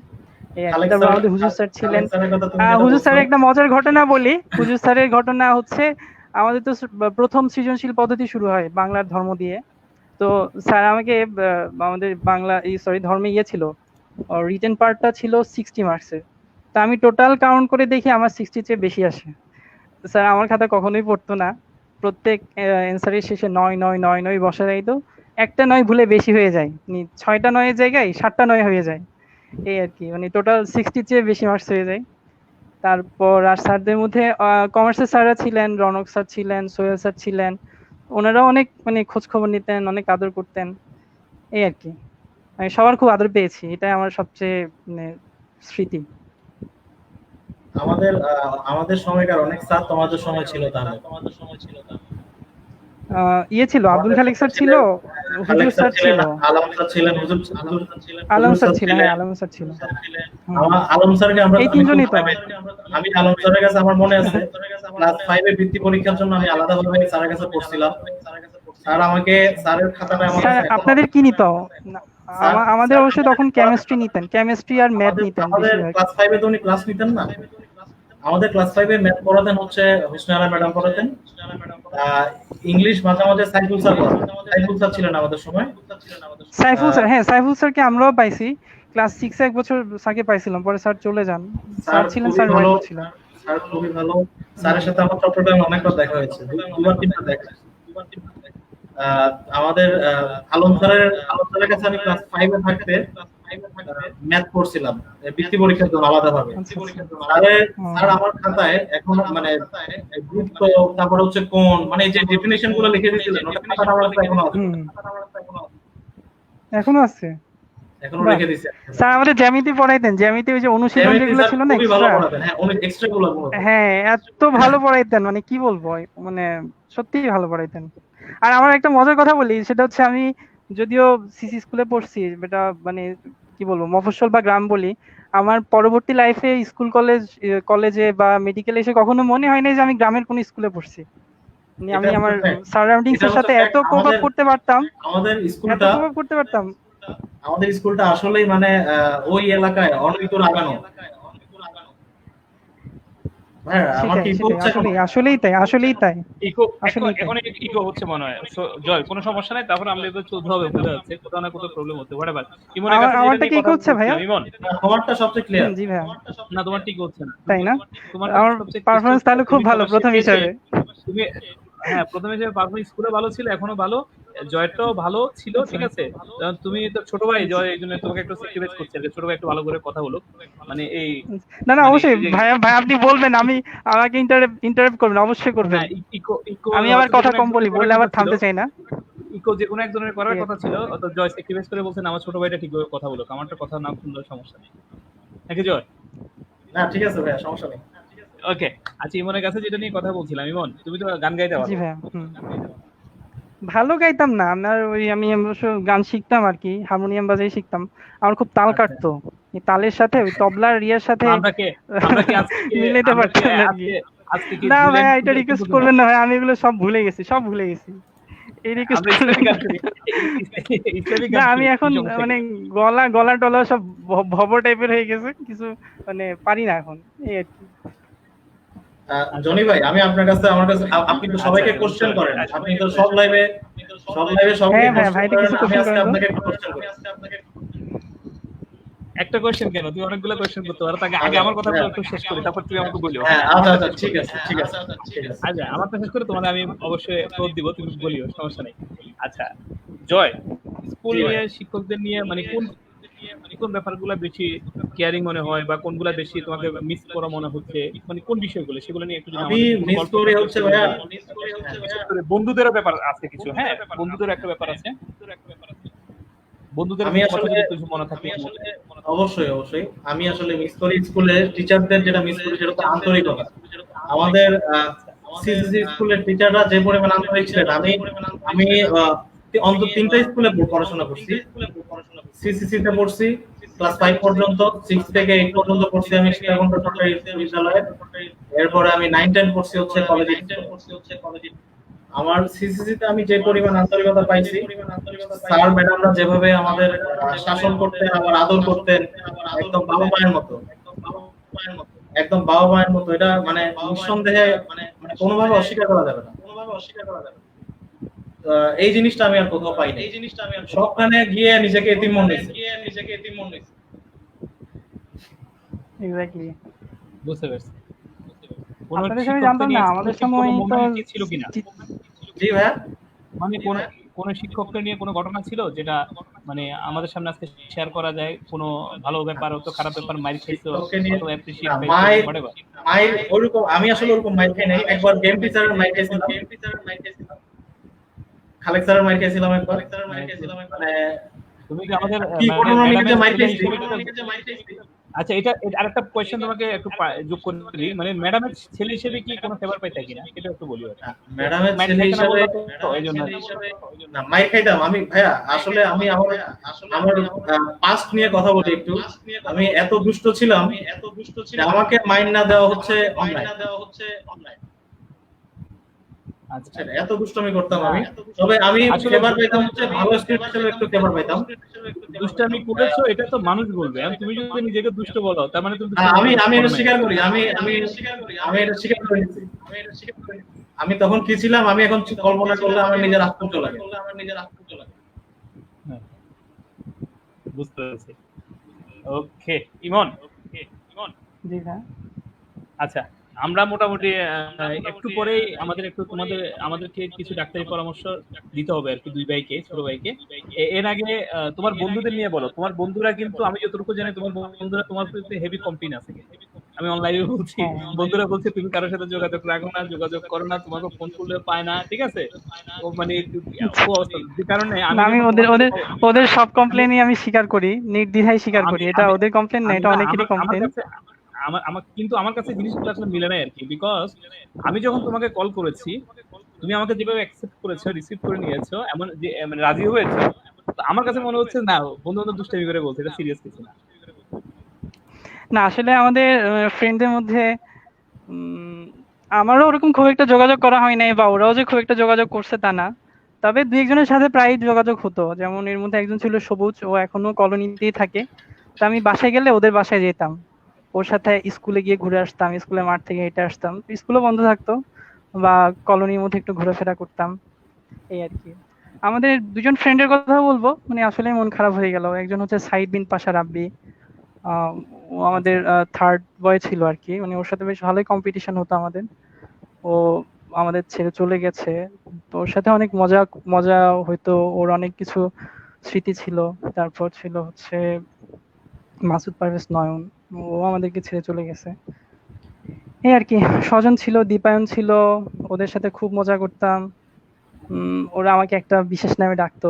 এই আর কি। তারপর আমাদের হুজুর স্যার ছিলেন, হুজুর স্যারের একটা মজার ঘটনা বলি। হুজুর স্যারের ঘটনা হচ্ছে, আমাদের তো প্রথম সৃজনশীল পদ্ধতি শুরু হয় বাংলার ধর্ম দিয়ে। তো স্যার আমাকে আমাদের বাংলা ধর্মে ইয়ে ছিল, রিটেন পার্টটা ছিল 60 মার্কসের। তা আমি টোটাল কাউন্ট করে দেখি আমার 60 চেয়ে বেশি আসে। স্যার আমার খাতা কখনোই পড়তো না, প্রত্যেক অ্যান্সারের শেষে 9 9 9 9 বসা যাইতো, একটা 9 ভুলে বেশি হয়ে যায়, 6টা 9-এর জায়গায় 7টা 9 হয়ে যায়, এই আর কি। মানে টোটাল 60 চেয়ে বেশি মার্কস হয়ে যায়। তারপর আর স্যারদের মধ্যে কমার্সের স্যাররা ছিলেন, রনক স্যার ছিলেন, সোহেল স্যার ছিলেন, ওনারা অনেক মানে খোঁজ খবর নিতেন, অনেক আদর করতেন, এই আর কি। আমি সবার খুব আদর পেয়েছি, এটাই আমার সবচেয়ে মানে স্মৃতি। আমাদের সময়কার অনেক স্যার তোমাদের সময় ছিল তাহলে? ইয়ে ছিল, আব্দুল খালেক স্যার ছিল, হুজুর স্যার ছিল, আলম স্যার ছিলেন, আলম স্যার ছিল, হ্যাঁ আলম স্যার ছিল। আলম স্যারকে এই তিনজনই তো। আমি আলম স্যারের কাছে আমার মনে আছে ক্লাস 5 এ বৃত্তি পরীক্ষার জন্য আমি আলাদাভাবে স্যারের কাছে পড়ছিলাম। স্যার আমাকে স্যারের খাতাটা আমার স্যার কাছে আপনাদের কি নিত? আমাদের অবশ্য তখন কেমিস্ট্রি নিতেন, কেমিস্ট্রি আর ম্যাথ নিতেন আমাদের বেশিরভাগ। ক্লাস 5 এ তো উনি ক্লাস নিতেন না। আমাদের ক্লাস 5 এ ম্যাথ পড়াতেন হচ্ছে হোসনে আরা ম্যাডাম পড়াতেন, ইংলিশ মাঝে মাঝে সাইফুল স্যার পড়াতেন। সাইফুল স্যার ছিলেন আমাদের সময়। সাইফুল স্যার, হ্যাঁ সাইফুল স্যারকে আমরাও পাইছি, ক্লাস 6 এ এক বছর স্যারকে পাইছিলাম, পরে স্যার চলে যান। স্যার ছিলেন, স্যার ভালো ছিলেন। স্যার খুবই ভালো। স্যারের সাথে আমার চট্টগ্রামে অনেকবার দেখা হয়েছে, দুবার তিনবার দেখা হয়েছে। আমাদের আলম স্যারের কাছে আমি ক্লাস 5 এ থাকতে ম্যাথ পড়ছিলাম বৃত্তি পরীক্ষার জন্য আলাদাভাবে। স্যার আমার খাতায় এখন মানে গুরুত্ব, তারপর হচ্ছে কোণ, মানে এই যে ডেফিনিশন গুলো লিখে দিয়েছিলেন, ওটা খাতাটা আমার কাছে এখনো আছে। এখনো আছে, এখনো রেখে দিয়েছি। স্যার আমাদের জ্যামিতি পড়াইতেন, জ্যামিতি ওই যে অনুশীলন যেগুলো ছিল না এক্সট্রা, হ্যাঁ অনেক এক্সট্রা গুলো। হ্যাঁ এত ভালো পড়াইতেন, মানে কি বলবো, মানে সত্যিই ভালো পড়াইতেন। আর আমার একটা মজার কথা বলি, সেটা হচ্ছে আমি যদিও সিসি স্কুলে পড়ছি, এটা মানে কি বলবো মফস্বল বা গ্রাম বলি, আমার পরবর্তী লাইফে স্কুল কলেজে বা মেডিকেলে এসে কখনো মনে হয় না যে আমি গ্রামের কোন স্কুলে পড়ছি। আমি আমার সারাউন্ডিংস এর সাথে এত কোপ আপ করতে পারতাম, আমাদের স্কুলটা আসলেই মানে ওই এলাকায় অনেক দূর আগানো। আসলেই তাই। ইকো হচ্ছে মনে হয়। জয়, কোনো সমস্যা নাই, তারপর আমরা এবার চলতে হবে, বোঝা যাচ্ছে কোথাও না কোথাও প্রবলেম হচ্ছে। হোয়াটএভার। ইমনের কাছে আমারটা কি হচ্ছে ভাইয়া? ইমন তোমারটা সবচেয়ে ক্লিয়ার। জি ভাইয়া। না তোমার ঠিক হচ্ছে না। তাই না? আমার পারফরম্যান্স তাহলে খুব ভালো প্রথম হিসাবে। তুমি হ্যাঁ প্রথম হিসেবে পারফরম্যান্স স্কুলে ভালো ছিল, এখনো ভালো, জয়টাও ভালো ছিল, ঠিক আছে। তুমি তো ছোট ভাই, জয় এই জন্য তোমাকে একটু স্যাক্রিফাইস করছি, ছোট ভাই একটু ভালো করে কথা বলো, মানে এই না অবশ্যই ভাই আপনি বলবেন, আমাকে ইন্টারাপ্ট করবেন, অবশ্যই করবেন। আমি আবার কথা কম বললে আবার থামতে চাই না। ইকো যে কোনো একজনের করার কথা ছিল, অত জয় স্যাক্রিফাইস করে বলছেন আমার ছোট ভাইটা ঠিকভাবে কথা বলো, আমারটা কথা না শুনলে সমস্যা নেই, নাকি জয়? না ঠিক আছে ভাই, সমস্যা নেই। ওকে, আচ্ছা ইমনের কাছে যেটা নিয়ে কথা বলছিলাম, ইমন তুমি তো গান গাইতে পারো? জি ভাই, ভালো গাইতাম না, আমি অবশ্য গান শিখতাম আর কি, হারমোনিয়াম বাজাই শিখতাম, আমার খুব তাল কাটতো, এই তালের সাথে ওই তবলার ইয়ের সাথে আমরা কি আজকে মিলাইতে আমরা কি পারতাম না আর কি। আজকে কি না ভাই জুলাই এটা রিকোয়েস্ট করবেন না ভাই, আমি এগুলো সব ভুলে গেছি, সব ভুলে গেছি, এই রিকোয়েস্ট আমরা করবেন ইসলামিক গান না। শুনি, ইসলামিক না গান আমি শুনি, এখন কি সমস্যা মানে কি? গলা গলা টলা সব ভব টাইপের হয়ে গেছে, কিছু মানে পারি না এখন, এই আর কি। জনি ভাই, আমি আপনার কাছে আপনি তো সবাইকে কোশ্চেন করেন, আপনি তো সব লাইভে সবাইকে হ্যাঁ ভাই, কোশ্চেন ভাইটা করেন, কিছু আমি কোশ্চেন আজকে করেন তো। আপনাকে কোশ্চেন করি। একটা কোশ্চেন কেন, তুমি অনেকগুলো কোশ্চেন করতে পারো, তাকে আগে আমার কথাগুলো একটু শেষ করি, তারপর তুমি আমাকে বলিও। হ্যাঁ, আচ্ছা, ঠিক আছে, ঠিক আছে। আচ্ছা, আমারটা শেষ করে তোমাদের আমি অবশ্যই উত্তর দিব, তুমি বলিও, সমস্যা নেই। আচ্ছা জয়, স্কুল নিয়ে শিক্ষকদের নিয়ে মানে কোন ব্যাপারগুলো বেশি কেয়ারিং মনে হয়, বা কোনগুলা বেশি তোমাকে মিস করা মনে হচ্ছে, মানে কোন বিষয়গুলো, সেগুলো নিয়ে একটু যদি আমি আমাদের মিস করি হচ্ছে ভাইয়া, বিশেষ করে বন্ধুদেরও ব্যাপার আছে কিছু, হ্যাঁ বন্ধুদের একটা ব্যাপার আছে, বন্ধুদের আমি কথা আসলে যদি কিছু মনে থাকে। অবশ্যই আমি আসলে মিস করি স্কুলে টিচারদের, যেটা মিস করি সেটা হচ্ছে আন্তরিকতা। আমাদের সিসিসি স্কুলের টিচাররা যে পরিমাণ আন্তরিক ছিলেন, আমি অন্তত 3টা স্কুলে পড়াশোনা করছি, সিসিসি তে পড়ছি ক্লাস 5 পর্যন্ত, 6 থেকে 8 পর্যন্ত পড়ছি আমি সীতাকুণ্ড সরকারি বিদ্যালয়ে। এরপরে আমি 9 10 পড়ছি হচ্ছে কলেজে। আমার সিসিসি তে আমি যে পরিমাণ আন্তরিকতা পাইছি, স্যার ম্যাডামরা যেভাবে আমাদের শাসন করতেন, আবার আদর করতেন, একদম বাবা মায়ের মতো, এটা মানে নিঃসন্দেহে মানে কোনোভাবে অস্বীকার করা যাবে না। এই জিনিসটা আমি আর কোথাও পাই না, সবখানে গিয়ে নিজেকে এতিম মনে হয়েছে। এক্স্যাক্টলি। বুঝতে পারছি। আপনাদের সময় জানতাম না, আমাদের সময় তো ছিল কিনা, জি ভাইয়া, মানে কোন শিক্ষককে নিয়ে কোনো ঘটনা ছিল যেটা মানে আমাদের সামনে আজকে শেয়ার করা যায়, কোনো ভালো ব্যাপার হতো, খারাপ ব্যাপার, মাইর খাইছো শিক্ষককে নিয়ে অথবা অ্যাপ্রিশিয়েট না, পাইছো, whatever। ওরকম আমি আসলে ওরকম মাইর খাই নাই। একবার গেম টিচারের মাইর খাইছিলাম, খালেক স্যারের মাইর খাইছিলাম একবার। মানে তুমি কি আমাদের কি ঘটনা নিয়ে যে মাইর খাইছি, আচ্ছা এটা আরেকটা কোয়েশ্চেন তোমাকে একটু যোগ করি, মানে ম্যাডামের ছেলে হিসেবে কি কোনো ফেভার পাইতা কিনা সেটা একটু বলিও। ম্যাডামের মাইর ছেলে খাইতে না হিসেবে বললে তো এইজন্য না, মাইর খাইতাম আমি ভাইয়া। আসলে আমি আমার পাস্ট নিয়ে কথা বলি একটু। আমি এত দুষ্ট ছিলাম যে আমাকে মাইর না দেওয়া হচ্ছে অন্যায়। আচ্ছা এত দুষ্টমি করতাম আমি। তবে আমি ফেভার পেতাম হচ্ছে ভালো স্টুডেন্ট হিসেবে একটু ফেভার পেতাম। দুষ্টামি করেছো এটা তো মানুষ বলবে, আর তুমি যদি নিজেকে দুষ্ট বলো তার মানে তুমি আমি এটা স্বীকার করি, আমি এটা স্বীকার করে নিচ্ছি। আমি তখন কি ছিলাম, আমি এখন কল্পনা করলে আমার নিজের আশ্চর্য লাগে। বুঝতে পেরেছি। ওকে ইমন, জি স্যার। আচ্ছা আমরা মোটামুটি একটু পরেই আমাদেরকে কিছু ডাক্তারি পরামর্শ দিতে হবে আর কি, দুই ভাইকে, ছোট ভাইকে। এর আগে তোমার বন্ধুদের নিয়ে বলো। তোমার বন্ধুরা কিন্তু, আমি যতটুকু জানি তোমার বন্ধুরা তোমার প্রতি হেভি কমপ্লেইন আছে। আমি অনলাইনে বলছি, বন্ধুরা বলছে তুমি কারোর সাথে যোগাযোগ রাখো না, যোগাযোগ করো না, তোমাকে ফোন করলে পায় না, ঠিক আছে? ও মানে যে কারণে আমি ওদের সব কমপ্লেনই আমি স্বীকার করি, নির্দ্বিধায় স্বীকার করি। এটা ওদের কমপ্লেন না, এটা অনেকেরই কমপ্লেন। আমার কাছে জিনিসগুলো আসলে মিলে নাই আর কি, বিকজ আমি যখন তোমাকে কল করেছি, তুমি আমাকে যেভাবে অ্যাকসেপ্ট করেছো, রিসিভ করে নিয়েছো, এমন যে মানে রাজি হয়েছো, তো আমার কাছে মনে হচ্ছে না বন্ধু বান্ধব দুষ্টামি করে বলছে, এটা সিরিয়াস কিছু না। না আসলে আমাদের ফ্রেন্ডদের মধ্যে আমারও ওরকম খুব একটা যোগাযোগ করা হয় নাই, বা ওরাও যে খুব একটা যোগাযোগ করছে তা না। তবে দুই একজনের সাথে প্রায় যোগাযোগ হতো। যেমন এর মধ্যে একজন ছিল সবুজ, ও এখনো কলোনিতেই থাকে। তো আমি বাসায় গেলে ওদের বাসায় যেতাম, ওর সাথে স্কুলে গিয়ে ঘুরে আসতাম, স্কুলের মাঠ থেকে হেঁটে আসতাম, স্কুলও বন্ধ থাকতো, বা কলোনির মধ্যে একটু ঘোরাফেরা করতাম, এই আর কি। আমাদের দুজন ফ্রেন্ডের কথা বলবো, মানে আসলে মন খারাপ হয়ে গেল। একজন হচ্ছে সাইদ বিন পাশা রাব্বি, ও আমাদের থার্ড বয় ছিল আর কি, মানে ওর সাথে বেশ ভালোই কম্পিটিশন হতো আমাদের। ও আমাদের ছেড়ে চলে গেছে, তো ওর সাথে অনেক মজা হয়তো, ওর অনেক কিছু স্মৃতি ছিল। তারপর ছিল হচ্ছে মাসুদ পারভেজ নয়ন, ও আমাদেরকে ছেড়ে চলে গেছে, এই আর কি। স্বজন ছিল, দীপায়ন ছিল, ওদের সাথে খুব মজা করতাম। ওরা আমাকে একটা বিশেষ নামে ডাকতো,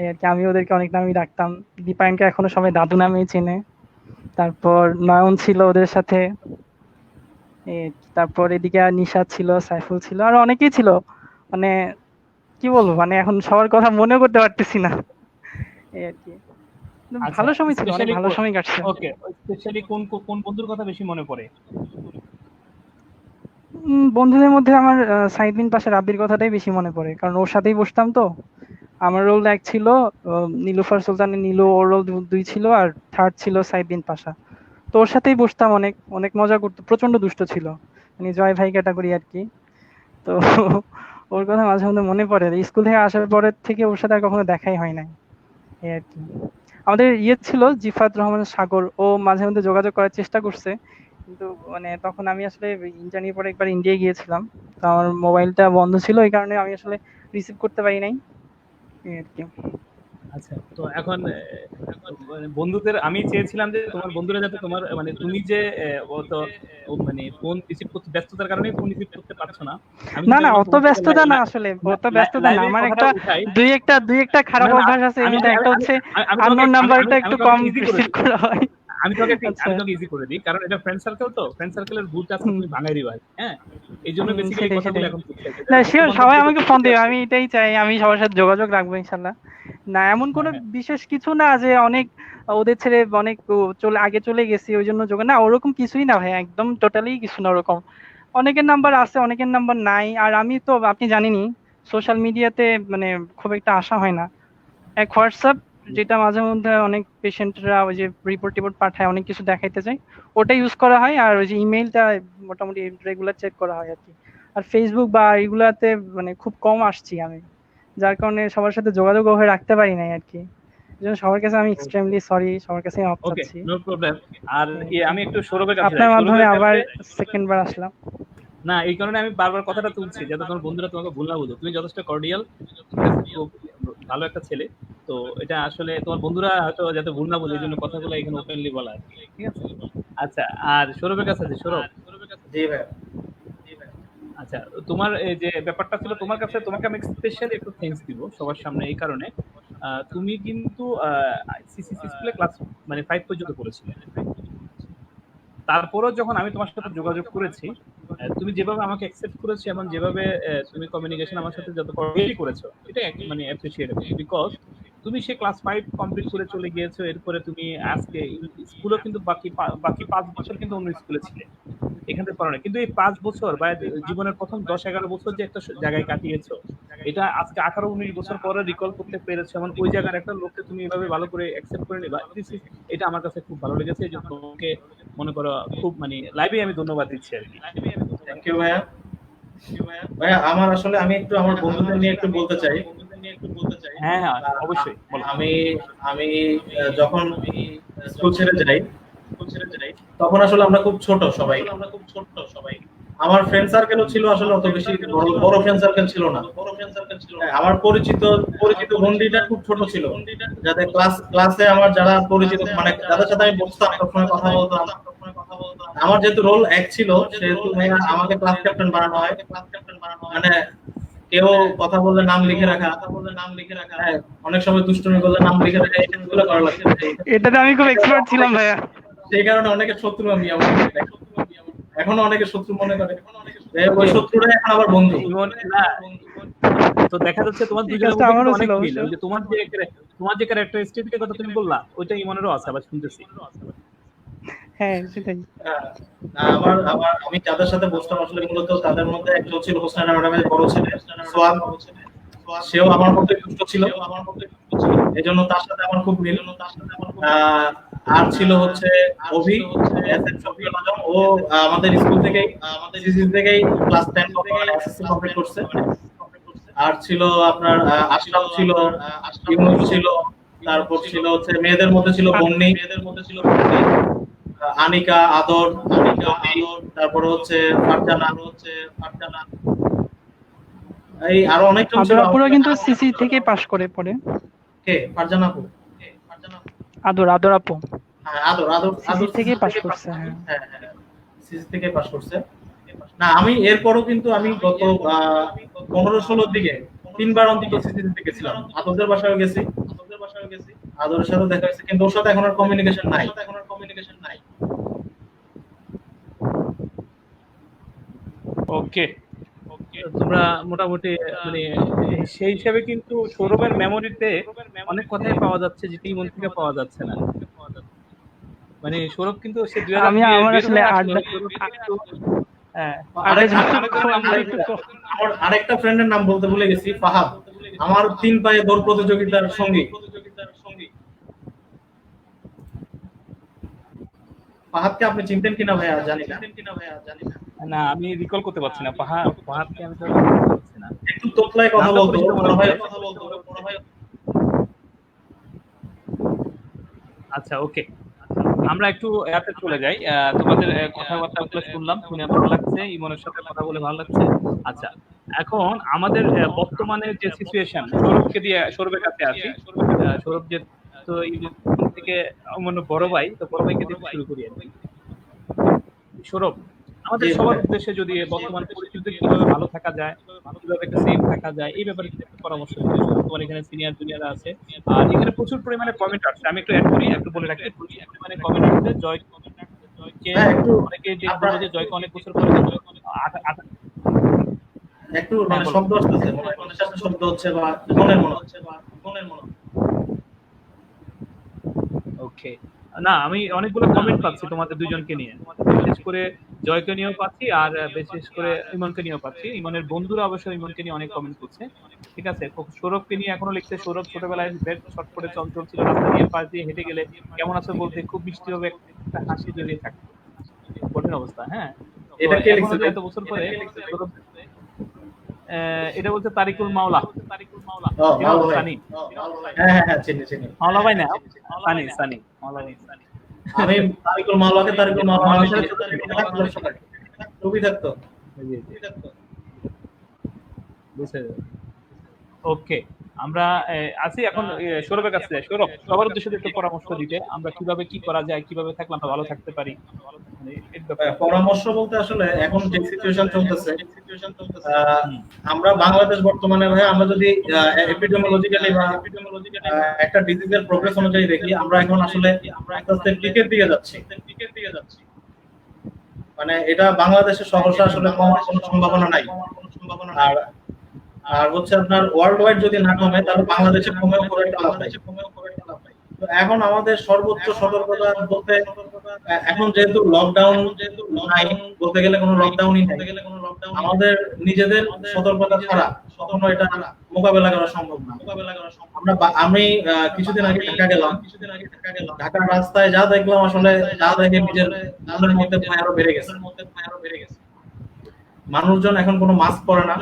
এই আর কি। আমি ওদেরকে অনেক নামেই ডাকতাম। দীপায়নকে এখনো সবাই দাদু নামেই চেনে। তারপর নয়ন ছিল ওদের সাথে, তারপর এদিকে নিশাদ ছিল, সাইফুল ছিল, আর অনেকেই ছিল। মানে কি বলবো, মানে এখন সবার কথা মনে করতে পারতেছি না, এই আর কি। ভালো সময় ছিল, অনেক ভালো সময় কাটছে। ওকে, স্পেশালি কোন কোন বন্ধুর কথা বেশি মনে পড়ে? বন্ধুদের মধ্যে আমার সাইদ বিন পাশা রাব্বির কথাটাই বেশি মনে পড়ে, কারণ ওর সাথেই বসতাম তো। আমার রোল এক ছিল, নীলুফার সুলতানের নীলু, ওর রোল 2 ছিল, আর থার্ড ছিল সাইদ বিন পাশা। তো ওর সাথেই বসতাম, অনেক অনেক মজা করতো, প্রচন্ড দুষ্ট ছিল, মানে জয় ভাই ক্যাটাগরি আর কি। তো ওর কথা মাঝে মধ্যে মনে পড়ে। স্কুল থেকে আসার পরের থেকে ওর সাথে আর কখনো দেখাই হয় নাই, এই আর কি। আমাদের ছিল জিফাত রহমান সাগর, ও মাঝে মধ্যে যোগাযোগ করার চেষ্টা করছে, কিন্তু মানে তখন আমি আসলে ইন্টার নিয়ে পরে একবার ইন্ডিয়া গিয়েছিলাম, তো আমার মোবাইলটা বন্ধ ছিল, এই কারণে আমি আসলে রিসিভ করতে পারি নাই, এই আর কি। আচ্ছা, তো এখন মানে বন্ধুদের আমি চেয়েছিলাম যে তোমার বন্ধুরা যাতে তোমার মানে তুমি যে মানে ফোন রিসিভ করতে ব্যস্ততার কারণে ফোন রিসিভ করতে পারছো না। আমি না না, অত ব্যস্ততা না, আসলে অত ব্যস্ততা না। আমার একটা দুই একটা খারাপ অভ্যাস আছে, এর মধ্যে একটা হচ্ছে আননোন নাম্বারটা একটু কম রিসিভ করা হয়। আমি তোকে ইজি করে দিই, কারণ এটা ফ্রেন্ড সার্কেল, তো ফ্রেন্ড সার্কেলের ভুলটা আজকে তুমি ভাঙাই দিবা। হ্যাঁ, এই জন্য বেসিক্যালি কথাগুলো এখন না শিওর, সবাই আমাকে ফোন দিবে, আমি এটাই চাই, আমি সবার সাথে যোগাযোগ রাখবো ইনশাল্লাহ। না এমন কোনো বিশেষ কিছু না যে অনেক ওদের ছেড়ে অনেক আগে চলে গেছি ওই জন্য যোগাযোগ, না ওরকম কিছুই না ভাই, একদম টোটালি কিছু না ওরকম। অনেকের নাম্বার আছে, অনেকের নাম্বার নাই। আর আমি তো আপনি জানেনই সোশ্যাল মিডিয়াতে মানে খুব একটা আসা হয় না। এক হোয়াটসঅ্যাপ, যেটা মাঝে মধ্যে অনেক পেশেন্টরা ওই যে রিপোর্ট পাঠায়, অনেক কিছু দেখাইতে চায়, ওটা ইউজ করা হয়। আর ওই যে ইমেইলটা মোটামুটি রেগুলার চেক করা হয় আর কি। আর ফেসবুক বা এগুলাতে মানে খুব কম আসছি আমি, যার কারণে সবার সাথে যোগাযোগ ওভাবে রাখতে পারি নাই আর কি। এজন্য সবার কাছে আমি এক্সট্রিমলি সরি, সবার কাছে মাফ চাচ্ছি। No problem. আর আমি একটু সৌরভের কাছে আপনার মাধ্যমে আবার সেকেন্ড বার আসলাম। না, এই কারণে আমি বারবার কথাটা তুলছি যাতে তোমার বন্ধুরা তোমাকে ভুল না বুঝে। তুমি যথেষ্ট কর্ডিয়াল, খুব ভালো একটা ছেলে। তো এটা আসলে তোমার বন্ধুরা হয়তো যাতে ভুল না বুঝে, এই জন্য কথাগুলো এখানে ওপেনলি বলা, ঠিক আছে? আচ্ছা, আর সৌরভের কাছে আছে। সৌরভ, জি ভাই। আচ্ছা, তোমার এই যে ব্যাপারটা ছিল, তোমার কাছে তোমাকে আমি স্পেশালি একটু থ্যাঙ্কস দিব সবার সামনে, এই কারণে তুমি কিন্তু সিসিসি স্কুলে ক্লাস মানে 5 পর্যন্ত পড়েছিলে। তারপরও যখন আমি তোমার সাথে যোগাযোগ করেছি, তুমি যেভাবে আমাকে অ্যাকসেপ্ট করেছো এবং যেভাবে তুমি কমিউনিকেশন আমার সাথে যত কর্ডিয়ালি করেছো, এটা মানে অ্যাপ্রিশিয়েটেবল। বিকজ তুমি সে ক্লাস 5 কমপ্লিট করে চলে গিয়েছো, এরপরে তুমি আজকে স্কুলও কিন্তু বাকি 5 বছর কিন্তু অন্য স্কুলে ছিলে, এখান থেকে পড়ানো। কিন্তু এই 5 বছর বা জীবনের প্রথম 10-11 বছর যে একটা জায়গায় কাটিয়েছো, এটা আজকে 18-19 বছর পরে রিকল করতে পেরেছো, এবং ওই জায়গার একটা লোককে তুমি এভাবে ভালো করে অ্যাকসেপ্ট করে নিবা, এটা আমার কাছে খুব ভালো লেগেছে। এই জন্য তোমাকে মনে করো খুব মানে লাইভে আমি ধন্যবাদ দিচ্ছি আর কি। থ্যাংক ইউ ভাইয়া। ভাইয়া আমার আসলে আমি একটু আমার বন্ধুদের নিয়ে একটু বলতে চাই। হ্যাঁ হ্যাঁ, অবশ্যই বলো। আমি যখন স্কুল ছেড়ে যাই তখন আসলে আমরা খুব ছোট সবাই। আমার ফ্রেন্ড সার্কেলও ছিল আসলে অত বেশি বড় ফ্রেন্ড সার্কেল ছিল না। আমার পরিচিত গন্ডিটা খুব ছোট ছিল, যাতে ক্লাসে আমার যারা পরিচিত মানে যাদের সাথে আমি বসতাম সবসময় কথা বলতাম, আমার যেহেতু রোল এক ছিল সেহেতু আমাকে ক্লাস ক্যাপ্টেন বানানো হয়। মানে কেউ কথা বললে নাম লিখে রাখা, অনেক সময় দুষ্টুমি করলে নাম লিখে রাখা, এগুলো করা লাগছে। এটাতে আমি খুব এক্সপার্ট ছিলাম ভাইয়া, সেই কারণে অনেকে শত্রু আমি আমার এখনো অনেকে শত্রু মনে করে, ওই শত্রুরা এখন আবার বন্ধু। তো দেখা যাচ্ছে তোমার দুজনের মধ্যে অনেক মিল। ওই যে তোমার যে ক্যারেক্টারিস্টিকের কথা তুমি বললা, ওইটা ইমনেরও আছে, আবার শুনতেছি। হ্যাঁ সেটাই। আমি যাদের সাথে বসতাম আসলে মূলত তাদের মধ্যে একজন ছিল হোসেন ম্যাডামের বড় ছেলে সোহাগ, সেও আমার মধ্যে দুষ্ট ছিল, এজন্য তার সাথে আমার খুব মিল। আর ছিল হচ্ছে অভি, ও আমাদের স্কুল থেকেই ক্লাস 10 এসএসসি কমপ্লিট করছে। আর ছিল আপনার আশরাফ ছিল, ইউনুস ছিল, তারপর ছিল হচ্ছে মেয়েদের মধ্যে ছিল বন্নি, আনিকা, আদর, তারপরে হচ্ছে ফারজানা, এই আরো অনেকজন ছিল। আদর কিন্তু সিসি থেকে পাস করে পড়ে। কে? ফারজানা আপু? আদর আপু? হ্যাঁ, আদর থেকে পাস করছে। হ্যাঁ সিসি থেকে পাস করছে। না আমি এরপরও কিন্তু আমি গত 15-16 দিকে 3 বার অন্তত সিসি থেকে গেছিলাম। আদরদের বাসায় গেছি, আদরের সাথে দেখা হয়েছে, কিন্তু ওর সাথে এখন আর কমিউনিকেশন নাই। ওকে, তোমরা মোটামুটি মানে সেই হিসাবে কিন্তু সৌরভের মেমোরিতে অনেক কথাই পাওয়া যাচ্ছে যেটি ইমন থেকে পাওয়া যাচ্ছে না। মানে সৌরভ কিন্তু সে আমি আমার আসলে আরেকটা ফ্রেন্ডের নাম বলতে ভুলে গেছি, ফাহাদ, আমার 3 পায়ে দৌড় প্রতিযোগিতার সঙ্গী। ফাহাদকে আপনি চিনতেন কিনা ভাইয়া জানি না। না আমি রিকল করতে পারছি না। ফাহাদকে আমি তো করতে পারছি না। একটু তোতলায় কথা বলতো মনে হয়। আচ্ছা ওকে, আমরা একটু এতে চলে যাই। তোমাদের কথাবার্তাগুলো শুনলাম, শুনে ভালো লাগছে, ইমনের সাথে কথা বলে ভালো লাগছে। আচ্ছা এখন আমাদের বর্তমানে যে সিচুয়েশন, সৌরভের কাছে আসি। সৌরভ যে তো ইমন থেকে অন্য বড় ভাই, তো বড় ভাইকে দিয়ে শুরু করি। সৌরভ, আমাদের সবার উদ্দেশ্যে যদি বর্তমান পরিস্থিতিতে কিভাবে ভালো থাকা যায়, কিভাবে একটা সেফ থাকা যায়, এই ব্যাপারে কিছু পরামর্শ দিতে। তোমার এখানে সিনিয়র জুনিয়ররা আছে, আর এখানে প্রচুর পরিমাণে কমেন্ট আসছে। আমি একটু অ্যাড করি, একটু বলে রাখি, প্রচুর পরিমাণে কমেন্ট আসছে। জয়কে অনেকে যে বলে যে জয়কে অনেক বছর পরে একটু মানে শব্দ আসছে, মানে শব্দ হচ্ছে বা মনের মনে হচ্ছে। ওকে, না আমি অনেকগুলো কমেন্ট পাচ্ছি তোমাদের দুইজনকে নিয়ে, বিশেষ করে জয়কে নিয়েও পাচ্ছি, আর বিশেষ করে ইমনকে নিয়েও পাচ্ছি। ইমনের বন্ধুরা অবশ্য ইমনকে নিয়ে অনেক কমেন্ট করছে। ঠিক আছে, সৌরভকে নিয়ে এখনো লিখছে, সৌরভ ছোটবেলায় বেশ ছটফটে চঞ্চল ছিল, রাস্তা দিয়ে পাশ দিয়ে হেঁটে গেলে কেমন আছো বলতে খুব মিষ্টি হবে একটা হাসি জড়িয়ে থাকতো। কঠিন অবস্থা। হ্যাঁ, এটা কে লিখছে? এত বছর পরে সৌরভ, এটা বলছে তারিকুল মাওলা। সানি, হ্যাঁ চিনি। মাওলা ভাই না, সানি মাওলা ভাই। আমি তারিকুল মাওলাকে ছবি থাকতো। ওকে, আমরা আছি এখন সৌরভের কাছে। সৌরভ, সবার উদ্দেশ্যে একটু পরামর্শ দিতে, আমরা কিভাবে কি করা যায়, কিভাবে থাকলে আমরা ভালো থাকতে পারি। পরামর্শ বলতে আসলে এখন যে সিচুয়েশন চলতেছে, আমরা বাংলাদেশ বর্তমানে ভাই, আমরা যদি এপিডেমিওলজিক্যালি বা একটা ডিজিজের প্রোগ্রেস অনুযায়ী দেখি, আমরা এখন আসলে আস্তে আস্তে পিকের দিকে যাচ্ছি। মানে এটা বাংলাদেশের সমস্যা আসলে কমার কোনো সম্ভাবনা নাই। আর হচ্ছে আপনার ওয়ার্ল্ড ওয়াইড যদি না কমে, তাহলে বাংলাদেশে কমেও করে একটা লাভ নাই। তো এখন আমাদের সর্বোচ্চ সতর্কতা বলতে, এখন যেহেতু লকডাউন নাই, বলতে গেলে কোনো লকডাউনই নাই, আমাদের নিজেদের সতর্কতা ছাড়া কখনো এটা মোকাবেলা করা সম্ভব না। আমি কিছুদিন আগে ঢাকা গেলাম, ঢাকার রাস্তায় যা দেখলাম, আসলে যা দেখে নিজের মনের মধ্যে ভয় আরো বেড়ে গেছে। মানুষজন এখন কোনো মাস্ক পরে না,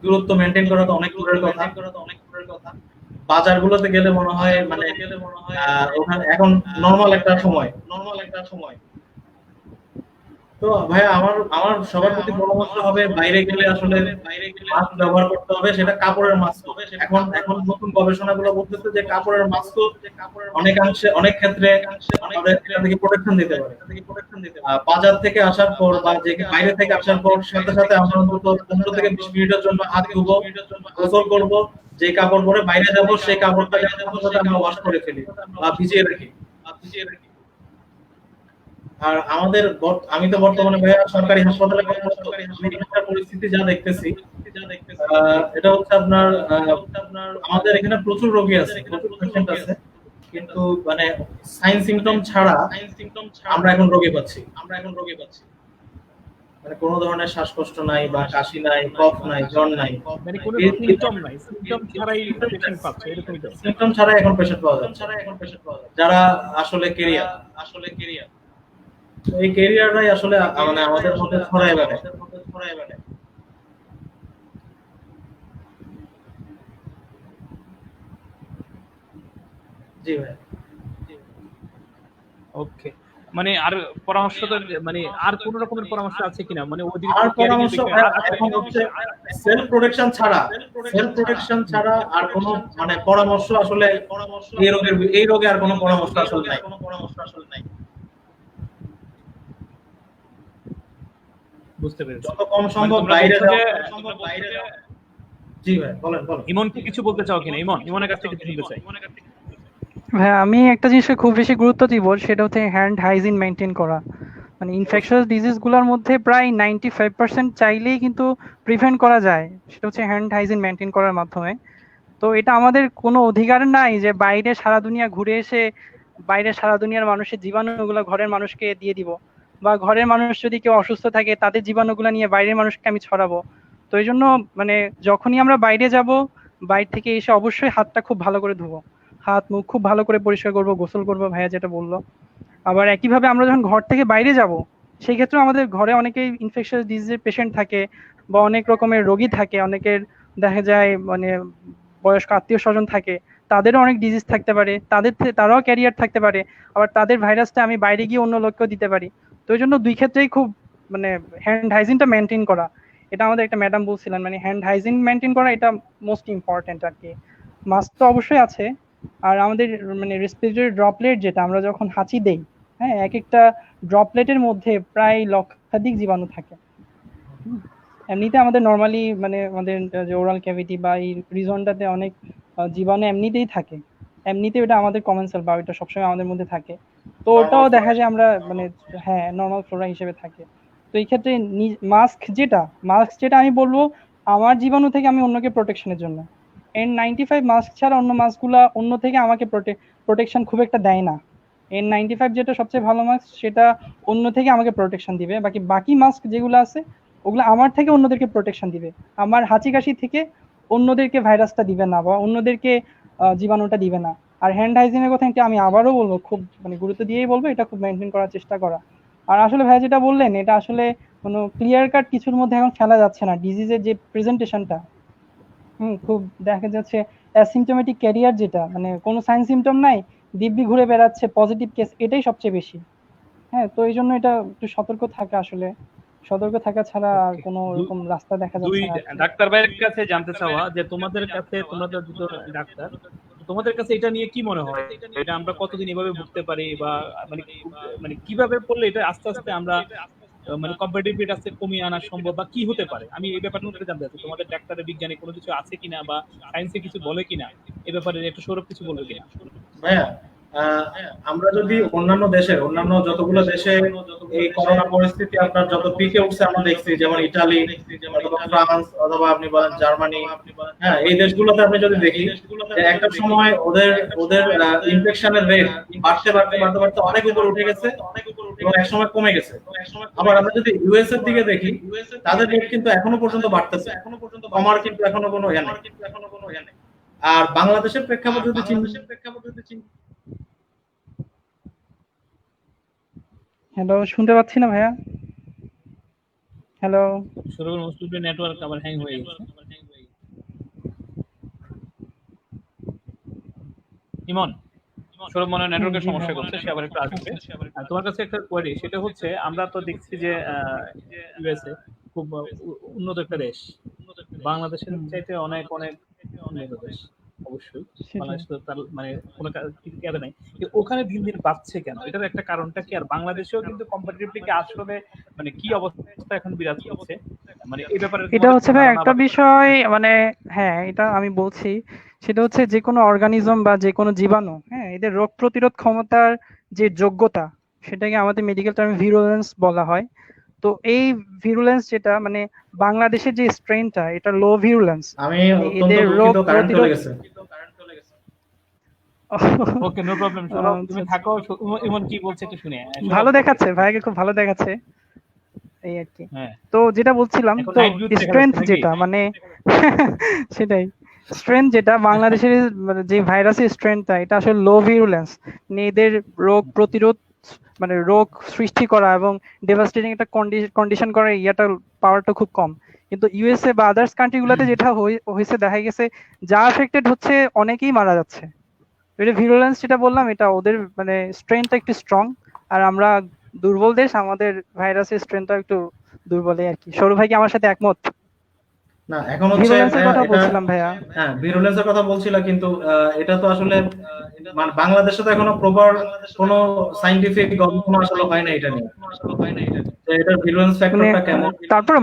দূরত্ব মেনটেন করা তো অনেক দূরের কথা। বাজারগুলোতে গেলে মনে হয় মানে ওখানে এখন নরমাল একটা সময়। তো ভাই আমার সবার প্রতি পরামর্শ হবে, বাইরে গেলে আসলে মাস্ক ব্যবহার করতে হবে, সেটা কাপড়ের মাস্ক হবে। এখন নতুন গবেষণাগুলো বলতেছে যে কাপড়ের মাস্ক অনেক ক্ষেত্রে আমাদের থেকে প্রোটেকশন দিতে পারে। বাজার থেকে আসার পর বা বাইরে থেকে আসার পর সাথে সাথে আমরা অন্তত 15 থেকে 20 মিনিটের জন্য হাত ধুবো, গোসল করব, যে কাপড় পরে বাইরে যাব সেই কাপড়টা আমরা ওয়াশ করে ফেলি বা ভিজিয়ে রাখি। আর আমি তো বর্তমানে ভাইয়া সরকারি হাসপাতালে পরিস্থিতি যা দেখতেছি, এটা হচ্ছে আপনার আমাদের এখানে প্রচুর রোগী আছে, প্রচুর পেশেন্ট আছে, কিন্তু মানে সাইন সিম্পটম ছাড়া আমরা এখন রোগী পাচ্ছি। মানে কোনো ধরনের শ্বাসকষ্ট নাই বা কাশি নাই, কফ নাই, জ্বর নাই, মানে কোনো সিম্পটম নাই, সিম্পটম ছাড়াই পেশেন্ট পাচ্ছে, এরকমই তো। সিম্পটম ছাড়া এখন পেশেন্ট পাওয়া যাচ্ছে, যারা আসলে কেরিয়ার। এই ক্যারিয়ারটাই আসলে মানে আমাদের মধ্যে ছড়ায় বেড়ায়। জি ভাই। ওকে, মানে আর পরামর্শ তো, মানে আর কোন রকমের পরামর্শ আছে কিনা? মানে ওদিকে আর পরামর্শ এখন হচ্ছে সেলফ প্রোটেকশন ছাড়া আর কোনো মানে পরামর্শ আসলে এই রোগে আর কোনো পরামর্শ আসলে নাই। বুঝতে পেরেছি। যত কম সম্ভব বাইরে যাও। জি ভাই, বলেন। ইমন কি কিছু বলতে চাও কিনা? ইমনের কাছ থেকে শুনতে চাই। হ্যাঁ, আমি একটা জিনিসে খুব বেশি গুরুত্ব দিব, সেটা হচ্ছে হ্যান্ড হাইজিন মেনটেন করা। মানে ইনফেকশাস ডিজিজ গুলোর মধ্যে প্রায় 95% চাইলেই কিন্তু প্রিভেন্ট করা যায়, সেটা হচ্ছে হ্যান্ড হাইজিন মেনটেন করার মাধ্যমে। তো এটা আমাদের কোনো অধিকার নাই যে বাইরে সারা দুনিয়া ঘুরে এসে বাইরে সারা দুনিয়ার মানুষের জীবাণুগুলো ঘরের মানুষকে দিয়ে দিব, বা ঘরের মানুষ যদি কেউ অসুস্থ থাকে তাদের জীবাণুগুলো নিয়ে বাইরের মানুষকে আমি ছড়াবো। তো এই জন্য মানে যখনই আমরা বাইরে যাব, বাইরে থেকে এসে অবশ্যই হাতটা খুব ভালো করে ধুবো, হাত মুখ খুব ভালো করে পরিষ্কার করবো, গোসল করবো, ভাইয়া যেটা বললো। আবার একইভাবে আমরা যখন ঘর থেকে বাইরে যাব, সেই ক্ষেত্রে আমাদের ঘরে অনেকেই ইনফেকশাস ডিজিজের পেশেন্ট থাকে, বা অনেক রকমের রোগী থাকে, অনেকের দেখা যায় মানে বয়স্ক আত্মীয় স্বজন থাকে, তাদেরও অনেক ডিজিজ থাকতে পারে, তারাও ক্যারিয়ার থাকতে পারে, আবার তাদের ভাইরাসটা আমি বাইরে গিয়ে অন্য লোককেও দিতে পারি। তো এই জন্য দুই ক্ষেত্রেই খুব মানে হ্যান্ড হাইজিনটা মেনটেন করা, এটা আমাদের একটা ম্যাডাম বলছিলেন, মানে হ্যান্ড হাইজিন মেনটেন করা এটা মোস্ট ইম্পর্টেন্ট আর কি। মাস্ক তো অবশ্যই আছে। আর আমাদের মানে রেসপিরেটরি ড্রপলেট যেটা আমরা যখন হাঁচি দেই, হ্যাঁ, এক একটা ড্রপলেটের মধ্যে প্রায় লক্ষাধিক জীবাণু থাকে। এমনিতে আমাদের নর্মালি মানে আমাদের যে ওরাল ক্যাভিটি বা এই রিজনটাতে অনেক জীবাণু এমনিতেই থাকে, এমনিতে ওটা আমাদের কমেন্সাল বা ওটা সবসময় আমাদের মধ্যে থাকে। তো ওটাও দেখা যায় আমরা মানে হ্যাঁ নর্মাল ফ্লোরা হিসেবে থাকে। তো এই ক্ষেত্রে মাস্ক যেটা আমি বলবো আমার জীবাণু থেকে আমি অন্যকে প্রোটেকশনের জন্য। N95 মাস্ক ছাড়া অন্য মাস্কগুলা অন্য থেকে আমাকে প্রোটেকশন খুব একটা দেয় না। N95 যেটা সবচেয়ে ভালো মাস্ক, সেটা অন্য থেকে আমাকে প্রোটেকশন দিবে। বাকি মাস্ক যেগুলো আছে ওগুলো আমার থেকে অন্যদেরকে প্রোটেকশন দিবে, আমার হাঁচি কাশি থেকে অন্যদেরকে ভাইরাসটা দিবে না বা অন্যদেরকে জীবাণুটা দিবে না। আর হ্যান্ড হাইজিনের কথা এটা আমি আবারও বলবো, খুব মানে গুরুত্ব দিয়েই বলবো, এটা খুব মেনটেন করার চেষ্টা করা। আর আসলে ভাই যেটা বললেন এটা আসলে কোনো ক্লিয়ার কাট কিছুর মধ্যে এখন ফেলা যাচ্ছে না, ডিজিজের যে প্রেজেন্টেশনটা খুব দেখা যাচ্ছে অ্যাসিম্পটোমেটিক ক্যারিয়ার, যেটা মানে কোনো সাইন সিমটম নাই, দিব্যি ঘুরে বেড়াচ্ছে, পজিটিভ কেস এটাই সবচেয়ে বেশি। হ্যাঁ, তো এই জন্য এটা একটু সতর্ক থাকা, আসলে সতর্ক থাকা ছাড়া আর কোনো এরকম রাস্তা দেখা দুই যাচ্ছে না। ডাক্তার ভাইয়ের কাছে জানতে চাওয়া যে তোমাদের কাছে, তোমরা তো দুটো ডাক্তার, তোমাদের কাছে এটা নিয়ে কি মনে হয়, এটা আমরা কতদিন এভাবে ভুগতে পারি, বা মানে মানে কিভাবে করলে এটা আস্তে আস্তে আমরা মানে কম্পারেটিভ আস্তে কমিয়ে আনা সম্ভব, বা কি হতে পারে? আমি এই ব্যাপারটা নিয়ে জানতে চাচ্ছি, তোমাদের ডাক্তারের বিজ্ঞানে কোনো কিছু আছে কিনা, বা সায়েন্সে কিছু বলে কিনা এই ব্যাপারে, একটু সৌরভ কিছু বলবে কিনা? ভাইয়া, আমরা যদি অন্যান্য যতগুলো দেশে এই করোনা পরিস্থিতি আপনার যত পিকে উঠছে আমরা দেখছি, যেমন ইটালি অথবা ফ্রান্স অথবা আপনি বলেন জার্মানি, হ্যাঁ, এই দেশগুলোতে আপনি যদি দেখি যে একটা সময় ওদের ওদের ইনফেকশনের রেট বাড়তে বাড়তে বাড়তে বাড়তে অনেক উপরে উঠে গেছে এবং এক সময় কমে গেছে। আবার আমরা যদি ইউএস এর দিকে দেখি, তাদের রেট কিন্তু এখনো পর্যন্ত বাড়তেছে, কমার কিন্তু এখনো কোনো ইয়ে নেই। আর বাংলাদেশের প্রেক্ষাপট যদি হ্যালো, শুনতে পাচ্ছি না ভাইয়া। হ্যালো, সৌরভ মুসলিমের নেটওয়ার্ক আবার হ্যাং হয়ে গেছে। ইমন, সৌরভ মনে নেটওয়ার্কের সমস্যা করছে, সে আবার একটু আসবে। আর তোমার কাছে একটা কোয়েরি, সেটা হচ্ছে আমরা তো দেখছি যে ইউএসএ খুব উন্নত একটা দেশ, বাংলাদেশের চাইতে অনেক অনেক উন্নত দেশ অবশ্যই। বাংলাদেশ তো তার মানে কোনো কিছু নাই, ওখানে দিন দিন বাড়ছে কেন? এটার একটা কারণটা কি? আর বাংলাদেশেও কিন্তু কম্পারেটিভলি কি আসলে মানে কি অবস্থা এখন বিরাজ করছে, মানে এই ব্যাপারে এটা হচ্ছে ভাই একটা বিষয়, মানে হ্যাঁ এটা আমি বলছি, সেটা হচ্ছে যে কোনো অর্গানিজম বা যে কোনো জীবাণু, হ্যাঁ, এদের রোগ প্রতিরোধ ক্ষমতার যে যোগ্যতা, সেটাকে আমাদের মেডিকেল টার্মে ভিরুলেন্স বলা হয়। তো এই ভিরুলেন্স যেটা মানে বাংলাদেশের যে স্ট্রেনটা, এটা লো ভিরুলেন্স, আমি এদের রোগ কারেন্ট চলে প্রতিরোধ। গেছে। ওকে, নো প্রবলেম সৌরভ, তুমি থাকো। ইমন কি বলছে একটু শুনে। ভালো দেখাচ্ছে ভাইকে, খুব ভালো দেখাচ্ছে এই আর কি। তো যেটা বলছিলাম, তো স্ট্রেংথ যেটা মানে সেটাই, স্ট্রেংথ যেটা বাংলাদেশের যে ভাইরাসের স্ট্রেংথটা, এটা আসলে লো ভিরুলেন্স, মানে এদের রোগ প্রতিরোধ মানে রোগ সৃষ্টি করা এবং ডেভাস্টেটিং একটা কন্ডিশন করার ইয়াটা পাওয়ারটা খুব কম। কিন্তু ইউএসএ বা আদার্স কান্ট্রি গুলোতে যেটা হয়েছে দেখা গেছে, যা এফেক্টেড হচ্ছে অনেকেই মারা যাচ্ছে। এটা ভিরুলেন্স যেটা বললাম, এটা ওদের মানে স্ট্রেংথটা একটু স্ট্রং, আর আমরা দুর্বল দেশ, আমাদের ভাইরাসের স্ট্রেংথটা একটু দুর্বলই আর কি। সৌরভ ভাই কি আমার সাথে একমত? না, এখন হচ্ছে ভিরুলেন্সের কথা বলছিলাম ভাইয়া। হ্যাঁ, ভিরুলেন্সের কথা বলছিলাম, কিন্তু এটা তো আসলে মানে বাংলাদেশে তো এখনো প্রপার কোনো সায়েন্টিফিক গবেষণা আসলে হয় না এটা নিয়ে, যে এটার ভিরুলেন্স ফ্যাক্টরটা কেমন। তারপরে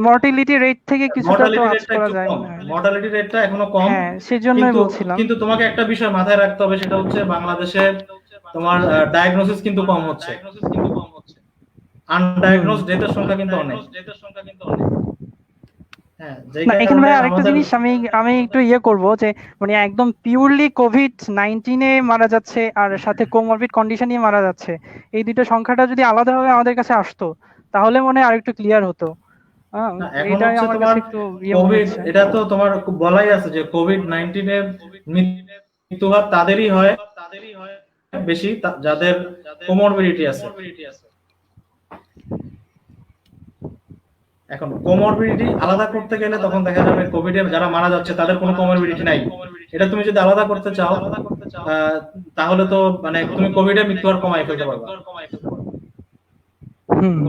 মর্টালিটি রেট থেকে কিছুটা তো আশা করা যায়, মর্টালিটি রেটটা এখনো কম। হ্যাঁ, সেজন্যই বলছিলাম। কিন্তু তোমাকে একটা বিষয় মাথায় রাখতে হবে, সেটা হচ্ছে বাংলাদেশে তোমার ডায়াগনোসিস কিন্তু কম হচ্ছে। আনডায়াগনোজড ডেথের সংখ্যা কিন্তু অনেক। হ্যাঁ, যেই না এখানে কারণে ভাই আরেকটা আমাদের জিনিস আমি আমি একটু করব যে মানে একদম পিওরলি কোভিড-19 এ মারা যাচ্ছে আর সাথে কোমরবিড কন্ডিশন নিয়ে মারা যাচ্ছে, এই দুটো সংখ্যাটা যদি আলাদাভাবে আমাদের কাছে আসতো তাহলে মনে হয় আরেকটু ক্লিয়ার হতো। হ্যাঁ, না, এখন এটাই হচ্ছে আমার তোমার কাছে একটু মনে কোভিড, হচ্ছে। এটা তো তোমার বলাই আছে যে কোভিড-19 এর মৃত্যু হার তাদেরই হয় বেশি যাদের কোমরবিডিটি আছে। এখন কোমরবিডিটি আলাদা করতে গেলে তখন দেখা যাবে কোভিডে যারা মারা যাচ্ছে তাদের কোনো কোমরবিডিটি নাই। এটা তুমি যদি আলাদা করতে চাও তাহলে তো মানে তুমি কোভিডের মৃত্যু হার কমাই ফেলতে পারবা।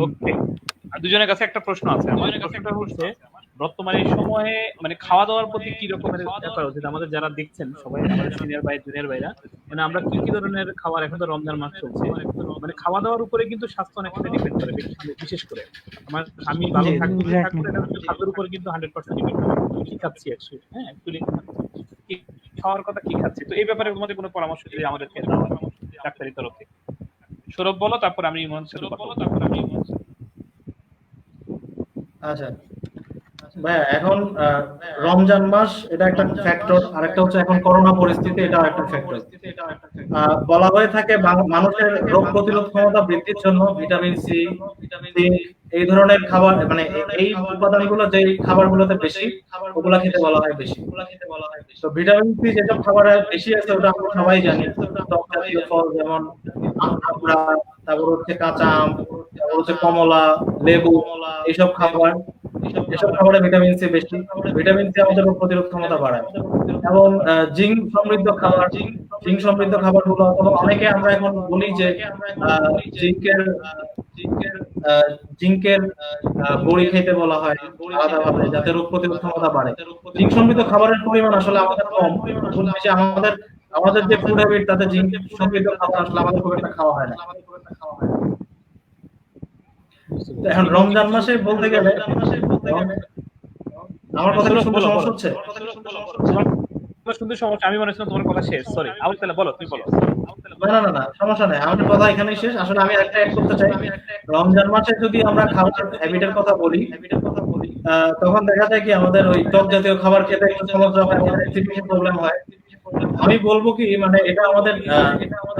ওকে, আর দুজনের কাছে একটা প্রশ্ন আছে। আমার প্রশ্নটা হচ্ছে বর্তমানে এই সময়ে মানে খাওয়া দাওয়ার প্রতি কি রকমের ব্যাপার উচিত আমাদের যারা দেখছেন সবাই, আমাদের সিনিয়র ভাই জুনিয়র ভাইরা, মানে আমরা কি কি ধরনের খাবার, এখন তো রমজান মাস চলছে, মানে খাওয়া দাওয়ার উপরে কিন্তু স্বাস্থ্য অনেকটা ডিপেন্ড করে, বিশেষ করে আমি ভালো থাকবো কি থাকবো না, এটা কিন্তু খাদ্যের উপর কিন্তু 100% ডিপেন্ড করে কি খাচ্ছি অ্যাকচুয়ালি। হ্যাঁ, অ্যাকচুয়ালি কি খাওয়ার কথা কি খাচ্ছি, তো এই ব্যাপারে তোমাদের কোনো পরামর্শ যদি আমাদেরকে দাও ডাক্তারি তরফ থেকে। সৌরভ বলো, তারপর আমি ইমন শুরু করব। আচ্ছা ভাইয়া, এখন রমজান মাস এটা একটা ফ্যাক্টর, আর একটা হচ্ছে এখন করোনা পরিস্থিতি, এটা একটা ফ্যাক্টর। বলা হয়ে থাকে মানুষের রোগ প্রতিরোধ ক্ষমতা বৃদ্ধির জন্য ভিটামিন সি, জিঙ্ক এই ধরনের খাবার, মানে এই উপাদানগুলো যেই খাবারগুলোতে বেশি ওগুলা খেতে বলা হয় বেশি। তো ভিটামিন সি যেসব খাবারে বেশি আছে ওটা আমরা সবাই জানি, টক জাতীয় ফল যেমন আমরা, তারপর হচ্ছে কাঁচা আম, তারপর হচ্ছে কমলা, লেবু, এইসব খাবার, এসব খাবারে ভিটামিন সি বেশি। ভিটামিন সি আমাদের রোগ প্রতিরোধ ক্ষমতা বাড়ায়। এবং জিঙ্ক সমৃদ্ধ খাবার, জিঙ্ক সমৃদ্ধ খাবারগুলো, অথবা অনেকে আমরা এখন বলি যে জিঙ্কের জিঙ্কের বড়ি খেতে বলা হয় আলাদাভাবে, যাতে রোগ প্রতিরোধ ক্ষমতা বাড়ে। জিঙ্ক সমৃদ্ধ খাবারের পরিমাণ আসলে আমাদের কম, খুব বেশি আমাদের আমাদের যে ফুড হ্যাবিট তাতে জিঙ্ক সমৃদ্ধ খাবার আসলে আমাদের খুব একটা খাওয়া হয় না। এখন রমজান মাসে বলতে গেলে আমার কথা কি শুনতে সমস্যা হচ্ছে? শুনতে সমস্যা, আমি মনে হচ্ছে তোমার কথা শেষ, সরি আউট, তাহলে বলো, তুমি বলো। না না না, সমস্যা নাই, আমার কথা এখানেই শেষ। আসলে আমি একটা অ্যাড করতে চাই, রমজান মাসে যদি আমরা খাবার হ্যাবিটের কথা বলি তখন দেখা যায় কি আমাদের ওই টক জাতীয় খাবার খেতে একটু সমস্যা হয়, আমাদের অ্যাসিডিটির প্রবলেম হয়। আমি বলবো কি, মানে এটা আমাদের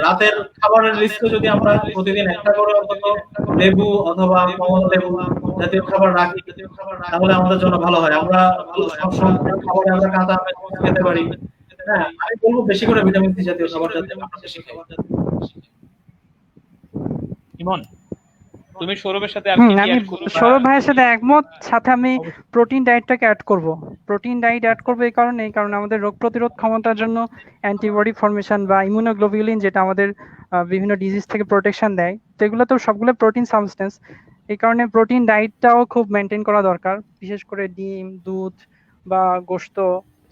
রাতের খাবারের লিস্টে যদি আমরা প্রতিদিন একটা করে অন্তত লেবু অথবা কমলা লেবু জাতীয় খাবার রাখি তাহলে আমাদের জন্য ভালো হয়। আমরা সবসময় খাবারে আমরা কাঁচা আমের জুস খেতে পারি। হ্যাঁ, আমি বলবো বেশি করে ভিটামিন সি জাতীয় খাবার যাতে আমরা বেশি খাই। ইমন, তুমি সৌরভের সাথে আর কি আমি অ্যাড করবে? সৌরভ ভাইয়ের সাথে একমত, সাথে আমি প্রোটিন ডায়েটটাকে অ্যাড করব। প্রোটিন ডায়েট অ্যাড করব এই কারণ আমাদের রোগ প্রতিরোধ ক্ষমতার জন্য অ্যান্টিবডি ফর্মেশন বা ইমিউনোগ্লোবিউলিন, যেটা আমাদের বিভিন্ন ডিজিজ থেকে প্রোটেকশন দেয়, সেগুলো তো সবগুলো প্রোটিন সাবস্টেন্স। এই কারণে প্রোটিন ডায়েটটাও খুব মেনটেন করা দরকার, বিশেষ করে ডিম, দুধ বা গোশত,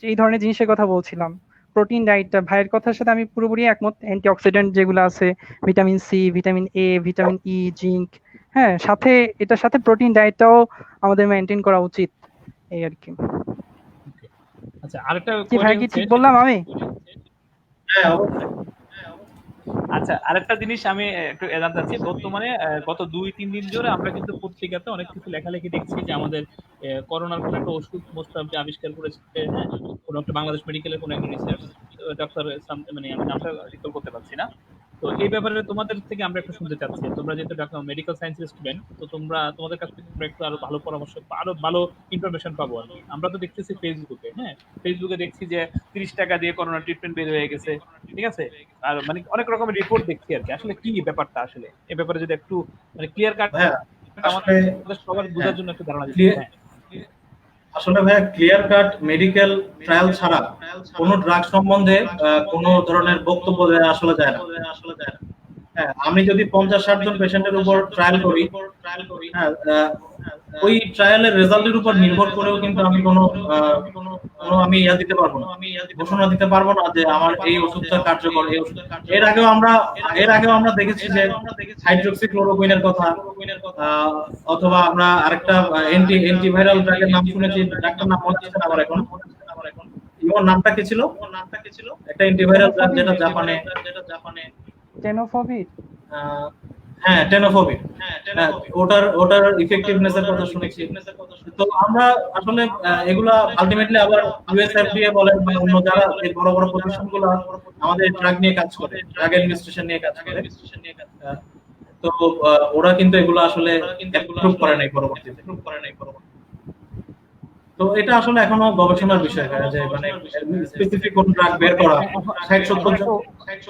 এই ধরনের জিনিসের কথা বলছিলাম। প্রোটিন ডায়েটটা ভাইয়ের কথার সাথে আমি পুরোপুরি একমত। অ্যান্টিঅক্সিডেন্ট যেগুলো আছে, vitamin C, vitamin A, vitamin E, zinc, হ্যাঁ, সাথে এটার সাথে প্রোটিন ডায়েটটাও আমাদের মেনটেন করা উচিত, এই আর কি। আচ্ছা, আরেকটা কি ভাই, কি ঠিক বললাম আমি? হ্যাঁ অবশ্যই। আচ্ছা, আরেকটা জিনিস আমি একটু জানতে চাচ্ছি, বর্তমানে গত 2-3 দিন ধরে আমরা কিন্তু পত্রিকাতে অনেক কিছু লেখালেখি দেখছি যে আমাদের করোনার কোনো একটা ওষুধ মোস্তাফি আবিষ্কার করেছে, হ্যাঁ, কোনো একটা বাংলাদেশ মেডিকেলের কোনো একটা রিসার্চ ডক্টর, মানে আমি নামটা রিকল করতে পারছি না। তো এই ব্যাপারে তোমাদের থেকে আমরা একটু শুনতে চাচ্ছি, তোমরা যেহেতু মেডিকেল সায়েন্সের স্টুডেন্ট, তো তোমাদের কাছ থেকে আমরা একটু আরো ভালো পরামর্শ, আরো ভালো ইনফরমেশন পাবো আর কি। আমরা তো দেখতেছি ফেসবুকে, হ্যাঁ, ফেসবুকে দেখছি যে 30 টাকা দিয়ে করোনা ট্রিটমেন্ট বের হয়ে গেছে, ঠিক আছে, আর মানে অনেক রকমের রিপোর্ট দেখছি আর কি। আসলে কি ব্যাপারটা, আসলে এই ব্যাপারে যদি একটু মানে ক্লিয়ার কাট হ্যাঁ, আমাদের সবার বোঝার জন্য একটু ধারণা দিতে। হ্যাঁ, আসলে ভাইয়া, ক্লিয়ার কাট মেডিকেল ট্রায়াল ছাড়া কোনো ড্রাগ সম্বন্ধে কোনো ধরনের বক্তব্য দেওয়া আসলে যায় না। হ্যাঁ, আমি যদি 50-60 জন পেশেন্টের উপর ট্রায়াল করি, হ্যাঁ, ওই ট্রায়ালের রেজাল্টের উপর নির্ভর করেও কিন্তু আমি কোনো আমি দিতে পারবো না, ঘোষণা দিতে পারবো না যে আমার এই ওষুধটা কার্যকর। এই ওষুধ এর আগেও আমরা দেখেছি যে হাইড্রোক্সিক্লোরোকুইনের কথা, অথবা আমরা আরেকটা অ্যান্টিভাইরাল ড্রাগের নাম শুনেছি, ডাক্তার নাম মনে আছে না আমার এখন, ইমন নামটা কি ছিল? একটা অ্যান্টিভাইরাল ড্রাগ যেটা জাপানে, টেনোফবিট। হ্যাঁ টেনোফোবিক, ওটার ওটার ইফেক্টিভনেস এর কথা শুনেছি। তো আমরা আসলে এগুলা আলটিমেটলি আবার ইউএসএফডিএ বলেন বা অন্য যারা এই বড় বড় প্রতিষ্ঠানগুলো আমাদের ড্রাগ নিয়ে কাজ করে, ড্রাগ অ্যাডমিনিস্ট্রেশন নিয়ে কাজ করে, তো ওরা কিন্তু এগুলো আসলে অ্যাপ্রুভ করে নাই পরবর্তীতে। তো এটা আসলে এখনো গবেষণার বিষয়, যে মানে স্পেসিফিক কোন ড্রাগ বের করা। 60-70 জন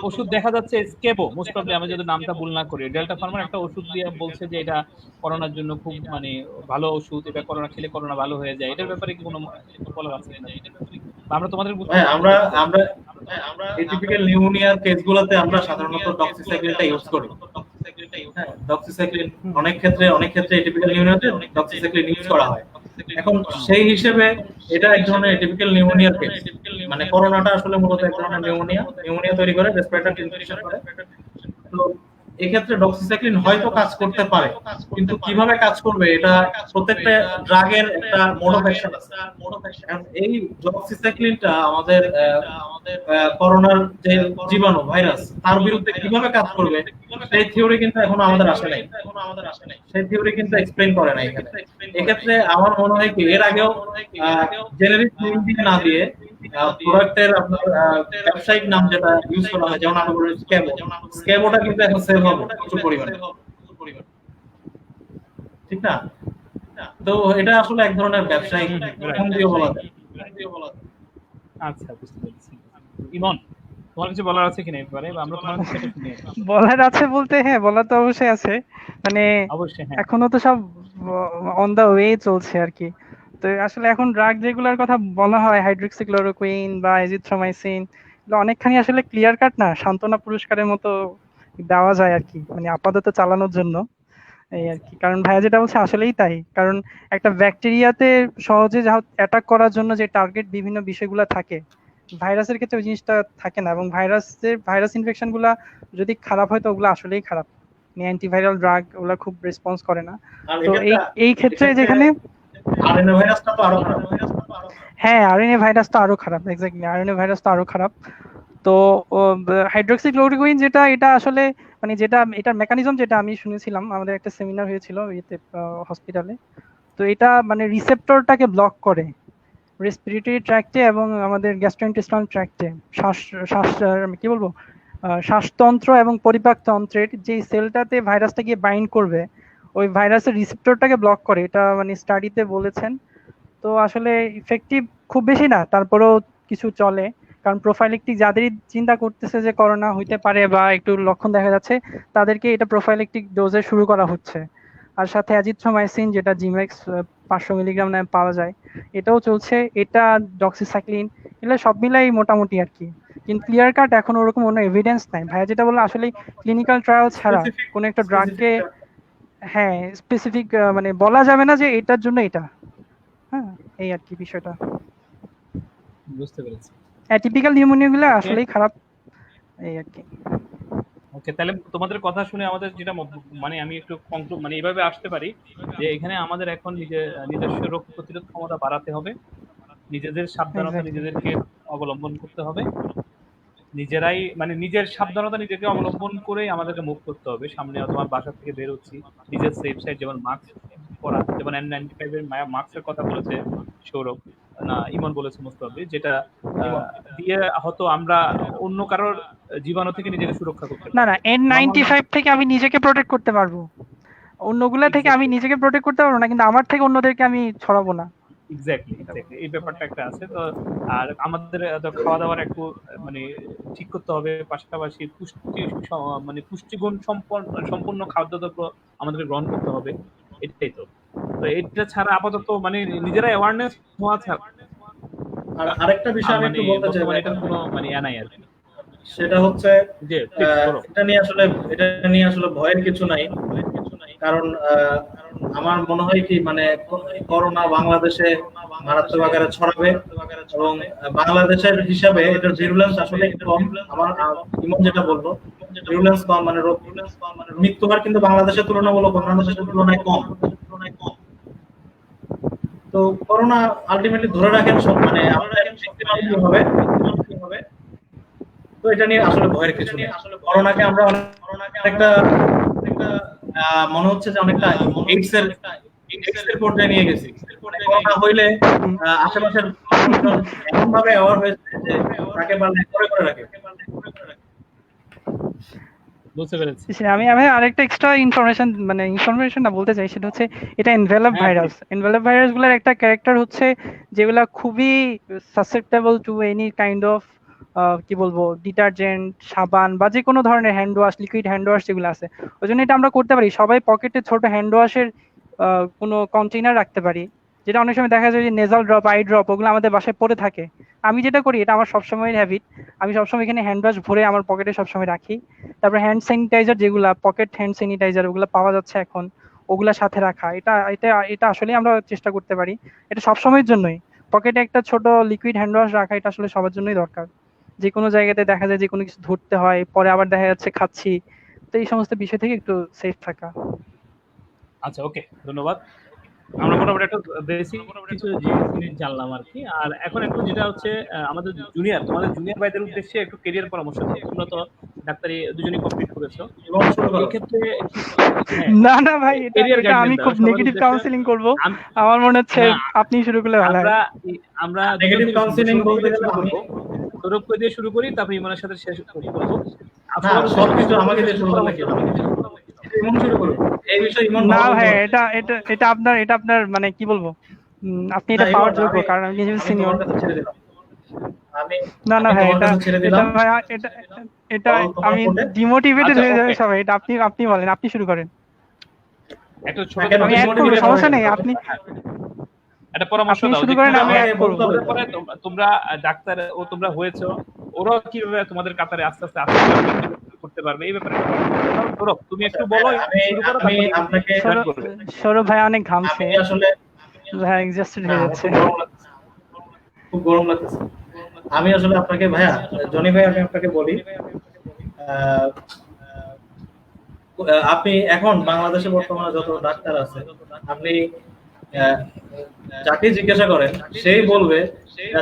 ওষুধ দেখা যাচ্ছে স্কেবো, মোস্ট প্রবলি আমি যদি নামটা ভুল না করি, ডেল্টা ফার্মার একটা ওষুধ দিয়ে বলছে যে এটা করোনার জন্য খুব মানে ভালো ওষুধ, এটা করোনা খেলে করোনা ভালো হয়ে যায়। এটার ব্যাপারে কি কোনো বলার আছে কিনা? আমরা তোমাদের হ্যাঁ, আমরা এটিপিক্যাল নিউমোনিয়ার কেসগুলোতে আমরা সাধারণত ডক্সিসাইক্লিনটা ইউজ করি। হ্যাঁ, ডক্সিসাইক্লিন অনেক ক্ষেত্রে এটিপিক্যাল নিউমোনিয়াতে ডক্সিসাইক্লিন ইউজ করা হয়। এখন সেই হিসেবে এটা এক ধরনের এটিপিক্যাল নিউমোনিয়ার কেস, মানে করোনাটা আসলে মূলত এক ধরনের নিউমোনিয়া তৈরি করে, রেসপিরেটরি ইনফেকশন করে। তো এক্ষেত্রে ডক্সিসাইক্লিন হয়তো কাজ করতে পারে, কিন্তু কিভাবে কাজ করবে এটা প্রত্যেকটা ড্রাগের একটা মোড অফ অ্যাকশন আছে। এই ডক্সিসাইক্লিনটা আমাদের করোনার যে জীবাণু ভাইরাস তার বিরুদ্ধে কিভাবে কাজ করবে সেই থিওরি কিন্তু এখনো আমাদের আসে নাই, সেই থিওরি কিন্তু এক্সপ্লেইন করে নাই এখানে। এক্ষেত্রে আমার মনে হয় কি এর আগেও জেনারিক নেম দিয়ে না দিয়ে প্রোডাক্টের আপনার ব্যবসায়িক নাম যেটা ইউজ করা হয়, যেমন আমরা বলি স্ক্যাবোটা কিন্তু এখন সেল হবে প্রচুর পরিমাণে, ঠিক না? তো এটা আসলে এক ধরনের ব্যবসায়িক নাম দিয়ে বলা যায়। আচ্ছা, বুঝতে পেরেছি। ইমন, তোমার কিছু বলার আছে কিনা এবারে? আমরা তোমার কাছে এটা শুনি। বলার আছে বলতে হ্যাঁ, বলার তো অবশ্যই আছে। মানে অবশ্যই হ্যাঁ। এখনো তো সব অন দা ওয়ে চলছে আর কি। তো আসলে এখন ড্রাগ যেগুলোর কথা বলা হয়, হাইড্রোক্সিক্লোরোকুইন বা এজিথ্রোমাইসিন, এগুলো অনেকখানি আসলে ক্লিয়ার কাট না, সান্ত্বনা পুরস্কারের মতো দেওয়া যায় আর কি, মানে আপাতত চালানোর জন্য এই আর কি। কারণ ভাইয়া যেটা বলছে আসলেই তাই, কারণ একটা ব্যাকটেরিয়াতে সহজে অ্যাটাক করার জন্য যে টার্গেট বিভিন্ন বিষয়গুলো থাকে, ভাইরাসের ক্ষেত্রে ওই জিনিসটা থাকে না। এবং ভাইরাস ইনফেকশন গুলা যদি খারাপ হয় তো ওগুলো আসলেই খারাপ, অ্যান্টিভাইরাল ড্রাগ ওগুলা খুব রেসপন্স করে না। তো এই ক্ষেত্রে যেখানে আরএনএ ভাইরাসটা তো আরো খারাপ। হ্যাঁ, আরএনএ ভাইরাস তো আরো খারাপ, এক্স্যাক্টলি, আরএনএ ভাইরাস তো আরো খারাপ। তো হাইড্রোক্সিক্লোরোকুইন যেটা, এটা আসলে মানে যেটা এটার মেকানিজম যেটা আমি শুনেছিলাম, আমাদের একটা সেমিনার হয়েছিল ইয়েতে হসপিটালে। তো এটা মানে রিসেপ্টরটাকে ব্লক করে রেসপিরেটরি ট্র্যাক্টে এবং আমাদের গ্যাস্ট্রোইন্টেস্টাইনাল ট্র্যাক্টে, কি বলবো, শ্বাসতন্ত্র এবং পরিপাক তন্ত্রের যে সেলটাতে ভাইরাসটা গিয়ে বাইন্ড করবে, ওই ভাইরাসের রিসেপ্টরটাকে ব্লক করে, এটা মানে স্টাডিতে বলেছেন। তো আসলে ইফেক্টিভ খুব বেশি না, তারপরেও কিছু চলে। কারণ প্রোফাইলেকটিক যাদেরই চিন্তা করতেছে যে করোনা হইতে পারে বা একটু লক্ষণ দেখা যাচ্ছে, তাদেরকে এটা প্রোফাইলেকটিক ডোজে শুরু করা হচ্ছে। আর সাথে অ্যাজিথ্রোমাইসিন যেটা জিমেক্স 500 মিলিগ্রাম নামে পাওয়া যায়, এটাও চলছে। এটা ডক্সিসাইক্লিন, এগুলো সব মিলাই মোটামুটি আর কি। কিন্তু ক্লিয়ার কাট এখন ওরকম কোনো এভিডেন্স নাই ভাইয়া, যেটা বললো আসলে ক্লিনিক্যাল ট্রায়াল ছাড়া কোনো একটা ড্রাগকে হ্যাঁ স্পেসিফিক মানে বলা যাবে না যে এটার জন্য এটা। হ্যাঁ, এই আর কি বিষয়টা। বুঝতে পেরেছি। অ্যাটিপিক্যাল নিউমোনিয়াগুলো আসলেই খারাপ, এই আর কি। ওকে, তাহলে তোমাদের কথা শুনে আমাদের যেটা মানে আমি একটু মানে এইভাবে আসতে পারি যে এখানে আমাদের এখন নিজস্ব রোগ প্রতিরোধ ক্ষমতা বাড়াতে হবে, নিজেদের সাবধানতা নিজেদেরকে অবলম্বন করতে হবে, নিজেরাই মানে নিজের সাবধানতা নিজেকে অবলম্বন করে আমাদেরকে মুভ করতে হবে সামনে। তোমার বাসা থেকে বের হচ্ছি, নিজের সেফ সাইড, যেমন মাস্ক পরা, যেমন N95 এর মাস্কের কথা বলেছে সৌরভ, না ইমন বলেছে মোস্তাফি, যেটা দিয়ে হয়তো আমরা অন্য কারোর জীবাণু থেকে নিজেকে সুরক্ষা করতে পারবো। না N95 থেকে আমি নিজেকে প্রোটেক্ট করতে পারবো, অন্যগুলা থেকে আমি নিজেকে প্রোটেক্ট করতে পারবো না, কিন্তু আমার থেকে অন্যদেরকে আমি ছড়াবো না। এক্স্যাক্টলি, এই ব্যাপারটা একটা আছে। তো আর আমাদের খাওয়া দাওয়ার একটু মানে ঠিক করতে হবে, পাশাপাশি মানে পুষ্টিগুণ সম্পন্ন খাদ্যদ্রব্য আমাদেরকে গ্রহণ করতে হবে, এটাই তো। তো এটা ছাড়া আপাতত মানে নিজেরা অ্যাওয়ারনেস হওয়া ছাড়া। আর আরেকটা বিষয় আমি একটু বলতে চাই, এটা কোনো মানে নাই আর কি, সেটা হচ্ছে যে এটা নিয়ে আসলে ভয়ের কিছু নাই। কারণ আমার মনে হয় কি মানে করোনা বাংলাদেশে মারাত্মক আকারে ছড়াবে এবং বাংলাদেশের হিসাবে এটার ভিরুলেন্স আসলে কম। আমার ইমন যেটা বললো, ভিরুলেন্স কম মানে রোগ মৃত্যু হার কিন্তু বাংলাদেশের তুলনামূলক অন্যান্য দেশের তুলনায় কম। তো করোনা আলটিমেটলি ধরে রাখেন সব মানে আমরা হবে। তো এটা নিয়ে আসলে ভয়ের কিছু নেই। করোনাকে আমরা অনেকটা মনে হচ্ছে যে অনেকটা এইডস এর পর্যায়ে নিয়ে গেছি। করোনা হইলে আশেপাশের মানুষজন এমন ভাবে অ্যাওয়ার হয়েছে যে তাকে পারলে করে রাখে। বুঝতে পেরেছি। আমি আমি আরেকটা এক্সট্রা ইনফরমেশন না বলতে চাই, সেটা হচ্ছে এটা এনভেলপ হ্যাঁ, ভাইরাস। এনভেলপ ভাইরাসগুলোর একটা ক্যারেক্টার হচ্ছে যেগুলা খুবই susceptible to any kind of কি বলবো ডিটারজেন্ট, সাবান বা যে কোনো ধরনের hand wash, liquid hand wash যেগুলো আছে। ওই জন্য এটা আমরা করতে পারি, সবাই পকেটে ছোট হ্যান্ড ওয়াশের কোনো কন্টেইনার রাখতে পারি, যেটা অনেক সময় দেখা যায় যে নেজাল ড্রপ, আই ড্রপ ওগুলো আমাদের বাসায় পড়ে থাকে। আমি যেটা করি, এটা আমার সবসময়ের হ্যাবিট, আমি সবসময় এখানে হ্যান্ড ওয়াশ ভরে আমার পকেটে সবসময় রাখি। তারপর হ্যান্ড স্যানিটাইজার, যেগুলা পকেট হ্যান্ড স্যানিটাইজার ওগুলো পাওয়া যাচ্ছে এখন, ওগুলা সাথে রাখা। এটা এটা এটা আসলে আমরা চেষ্টা করতে পারি, এটা সবসময়ের জন্যই পকেটে একটা ছোট লিকুইড হ্যান্ড ওয়াশ রাখা, এটা আসলে সবার জন্যই দরকার। যে কোনো জায়গাতে দেখা যায় যে কোনো কিছু ধরতে হয়, পরে আবার দেখা যাচ্ছে খাচ্ছি, তো এই সমস্ত বিষয় থেকে একটু সেফ থাকা। আচ্ছা, ওকে, ধন্যবাদ। আমরা মোটামুটি একটা বেসিক কিছু জিনিস জানলাম আর কি। আর এখন একটু যেটা হচ্ছে আমাদের তোমাদের জুনিয়র ভাইদের উদ্দেশ্যে একটু ক্যারিয়ার পরামর্শ দাও। তোমরা তো ডাক্তারি দুজনেই কমপ্লিট করেছো, এই ক্ষেত্রে না না ভাই, এটা আমি খুব নেগেটিভ কাউন্সেলিং করব, আমার মনে হচ্ছে আপনি শুরু করলে ভালো হয়। আমরা নেগেটিভ কাউন্সেলিং বলতে গেলে সৌরভ দিয়ে শুরু করি, তারপর ইমনের সাথে শেষ করব। সবকিছু আমাকে দিয়ে শুরু করলে কি হবে? ইমন শুরু করুন এই বিষয়ে। ইমন না ভাই, এটা আপনার মানে কি বলবো, আপনি এটা পাওয়ার যোগ্য, কারণ আমি নিজে সিনিয়র। না না ভাই, এটা আমি ডিমোটিভেটেড হয়ে যাবে সবাই। এটা আপনি বলেন, আপনি শুরু করেন। একটা ছোট আমি অ্যাড করব, সমস্যা নেই, আপনি একটা পরামর্শ দাও। শুরু করেন, আমি অ্যাড করব। পরে তোমরা ডাক্তার তোমরা হয়েছো, ওরা কিভাবে তোমাদের কাতারে আস্তে আস্তে করতে পারবে, এই ব্যাপারে সৌরভ তুমি একটু বলো। আমি আপনাকে সৌরভ ভাই অনেক ঘামছে, আসলে ভাই এক্সস্টেড হয়ে যাচ্ছে, খুব গরম লাগছে। আমি আসলে আপনাকে ভাইয়া, জনি ভাই, আমি আপনাকে বলি, আপনি এখন বাংলাদেশে বর্তমানে যত ডাক্তার আছে, আপনি যাকে জিজ্ঞাসা করেন সেই বলবে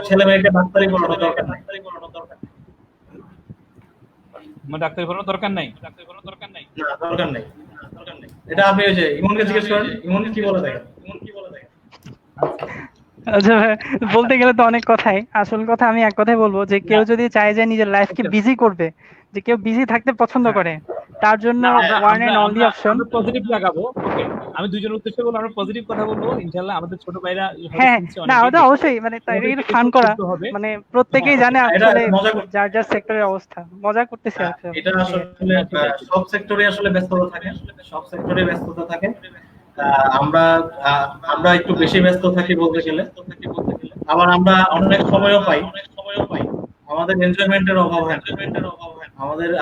ছেলে মেয়েকে ডাক্তারি পড়ানো দরকার নাই। ডাক্তারি পড়ানোর দরকার নাই, না, দরকার নাই। এটা আপনি ওই যে ইমনকে জিজ্ঞেস করেন, ইমন কি বলে দেখেন। আচ্ছা ভাই, বলতে গেলে তো অনেক কথাই, আসল কথা আমি এক কথাই বলবো যে কেউ যদি চায় যে নিজের লাইফকে বিজি করবে, যে কেউ বিজি থাকতে পছন্দ করে, তার জন্য one and only option positive লাগাবো। ওকে, আমি দুইজনের উদ্দেশ্যে বলবো, আমরা পজিটিভ কথা বলবো ইনশাআল্লাহ। আমাদের ছোট ভাইরা হ্যাঁ, না ওটা অবশ্যই, মানে এটা ফান করা, মানে প্রত্যেকেই জানে আসলে যার যার সেক্টরের অবস্থা, মজা করতেছে। এটা আসলে সব সেক্টরে আসলে ব্যস্ততা থাকে, সব সেক্টরে ব্যস্ততা থাকে। আমরা একটু বেশি ব্যস্ত থাকি বলতে গেলে, আবার আমরা অনেক সময়ও পাই, আমাদের এনজয়মেন্টের অভাব হয়।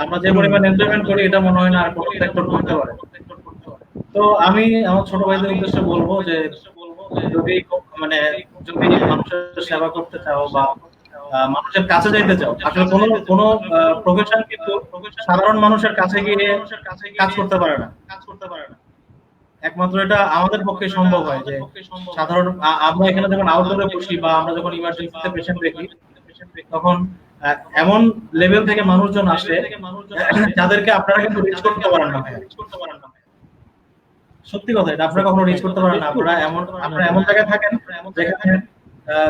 আমরা যে পরিমাণ এনজয়মেন্ট করি এটা মনে হয় না আর কোনো সেক্টর করতে পারে। তো আমি আমার ছোট ভাইদের উদ্দেশ্যে বলবো যে যদি মানুষের সেবা করতে চাও বা মানুষের কাছে যাইতে চাও, আসলে কোনো প্রফেশন কিন্তু সাধারণ মানুষের কাছে গিয়ে কাজ করতে পারে না। একমাত্র এটা আমাদের পক্ষে সম্ভব হয় যে সাধারণ আমরা এখানে যখন আউটডোরে বসি বা আমরা যখন ইমার্জেন্সিতে পেশেন্ট দেখি, তখন এমন লেভেল থেকে মানুষজন আসে যাদেরকে আপনারা কিন্তু রিচ করতে পারেন না। সত্যি কথা, এটা আপনারা কখনো রিচ করতে পারেন না। আপনারা এমন জায়গায় থাকেন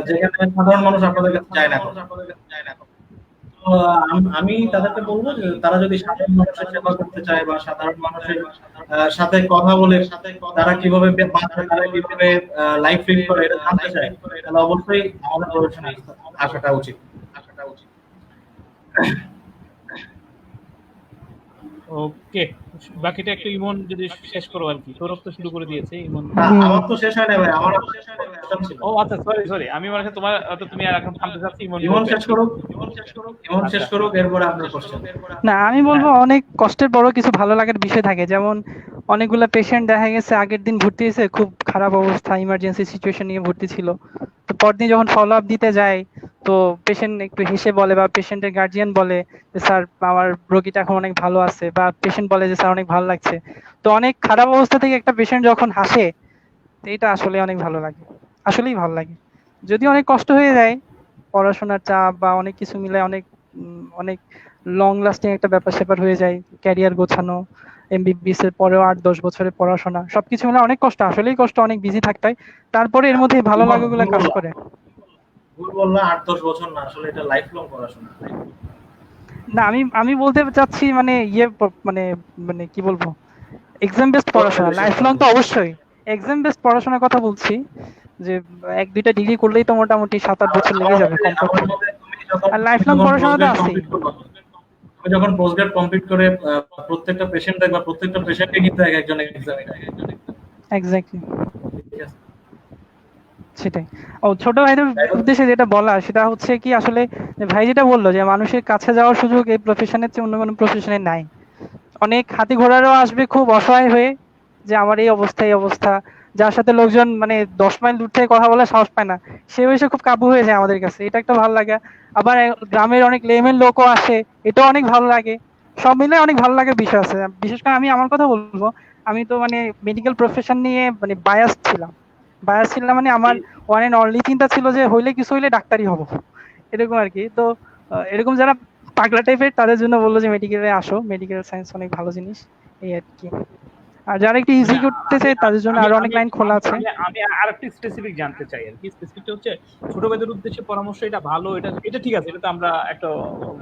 যেখানে সাধারণ মানুষ আপনাদের কাছে যায় না। আমি তাদেরকে বলবো যে তারা যদি সাধারণ মানুষের সেবা করতে চায় বা সাধারণ মানুষের সাথে কথা বলে তারা কিভাবে বাঁচে, তারা কিভাবে লাইফ লিড করে এটা জানতে চায়, তাহলে অবশ্যই আমাদের প্রফেশনে আসাটা উচিত। ওকে, বাকিটা একটু ইমন যদি শেষ করো আর কি। সৌরভ তো শুরু করে দিয়েছে। ইমন আমার তো শেষ হয় না ভাই, আমার ও আচ্ছা, সরি আমি মনে হয় তোমার তুমি আর এখন থামতে চাচ্ছি। ইমন শেষ করুক, এরপর আপনার কোশ্চেন। না, আমি বলবো অনেক কষ্টের বড় কিছু ভালো লাগার বিষয় থাকে, যেমন অনেকগুলা পেশেন্ট দেখা গেছে আগের দিন ভর্তি হয়েছে, খুব খারাপ অবস্থা, ইমার্জেন্সি সিচুয়েশন নিয়ে ভর্তি ছিল, তো পরদিন যখন ফলো আপ দিতে যায় তো পেশেন্ট একটু হেসে বলে বা পেশেন্টের গার্জিয়ান বলে যে স্যার আমার রোগীটা এখন অনেক ভালো আছে, বা পেশেন্ট বলে যে স্যার অনেক ভালো লাগছে। তো অনেক খারাপ অবস্থা থেকে একটা পেশেন্ট যখন হাসে, এটা আসলে অনেক ভালো লাগে, আসলেই ভালো লাগে। যদি অনেক কষ্ট হয়ে যায়, পড়াশোনার চাপ বা অনেক কিছু মিলে অনেক অনেক লং লাস্টিং একটা ব্যাপার স্যাপার হয়ে যায়, ক্যারিয়ার গোছানো, এমবিবিএস এর পরেও 8-10 বছরের পড়াশোনা সবকিছু মিলে অনেক কষ্ট, আসলেই কষ্ট, অনেক বিজি থাকতে হয়, তারপরে এর মধ্যে ভালো ইমন, লাগাগুলো কাজ করে। ভুল বললা, 8-10 বছর না, আসলে এটা লাইফ লং পড়াশোনা। না, আমি আমি বলতে চাচ্ছি মানে মানে মানে কি বলবো, এক্সাম বেসড পড়াশোনা, লাইফ লং তো অবশ্যই, এক্সাম বেসড পড়াশোনার কথা বলছি, যে 1-2টা ডিগ্রি করলেই তো মোটামুটি 7-8 বছর লেগে যাবে আমার কমপক্ষে, মতে তুমি আর লাইফ লং যখন পড়াশোনা তো পোস্টগ্রেড আছেই। কমপ্লিট করবা, তুমি যখন পোস্টগ্রেড কমপ্লিট করে প্রত্যেকটা পেশেন্ট দেখবা, প্রত্যেকটা পেশেন্টে কিন্তু এক একজন এক্সামিনার। এক্স্যাক্টলি, ঠিক আছে? সেটাই। ও ছোট ভাইদের তাই হোক, উদ্দেশ্যে যেটা বলা সেটা হচ্ছে কি আসলে, যে ভাই যেটা বললো যে মানুষের কাছে যাওয়ার সুযোগ এই প্রফেশনের চেয়ে অন্য কোনো প্রফেশনে নাই। অনেক হাতি ঘোড়ারও আসবে খুব অসহায় হয়ে, যে আমার এই অবস্থা এই অবস্থা, যার সাথে লোকজন মানে 10 মাইল দূর থেকে কথা বলার সাহস পায় না, সে এসে খুব কাবু হয়ে যায় আমাদের কাছে, এটা একটা ভালো লাগে। আবার গ্রামের অনেক লেমেন লোকও আসে, এটাও অনেক ভালো লাগে। সব মিলে অনেক ভালো লাগার বিষয় আছে। বিশেষ করে আমি আমার কথা বলবো, আমি তো মানে মেডিকেল প্রফেশন নিয়ে মানে বায়াস ছিলাম, মানে আমার ওয়ান এন্ড অনলি চিন্তা ছিল যে হইলে কিছু হইলে ডাক্তারই হব, এরকম আর কি। তো এরকম যারা পাগলা টাইপের তাদের জন্য বললো যে মেডিকেলে আসো, মেডিকেল সায়েন্স অনেক ভালো জিনিস, এই আর কি। আর যারা একটু মানে ইজি করতে আমি চায় তাদের জন্য আমি আরো অনেক আমি লাইন খোলা আমি আছে। আমি আমি আরেকটু স্পেসিফিক জানতে চাই আর কি। স্পেসিফিকটা হচ্ছে ছোট ভাইদের উদ্দেশ্যে পরামর্শ, এটা ভালো, এটা এটা ঠিক আছে, এটা তো আমরা একটা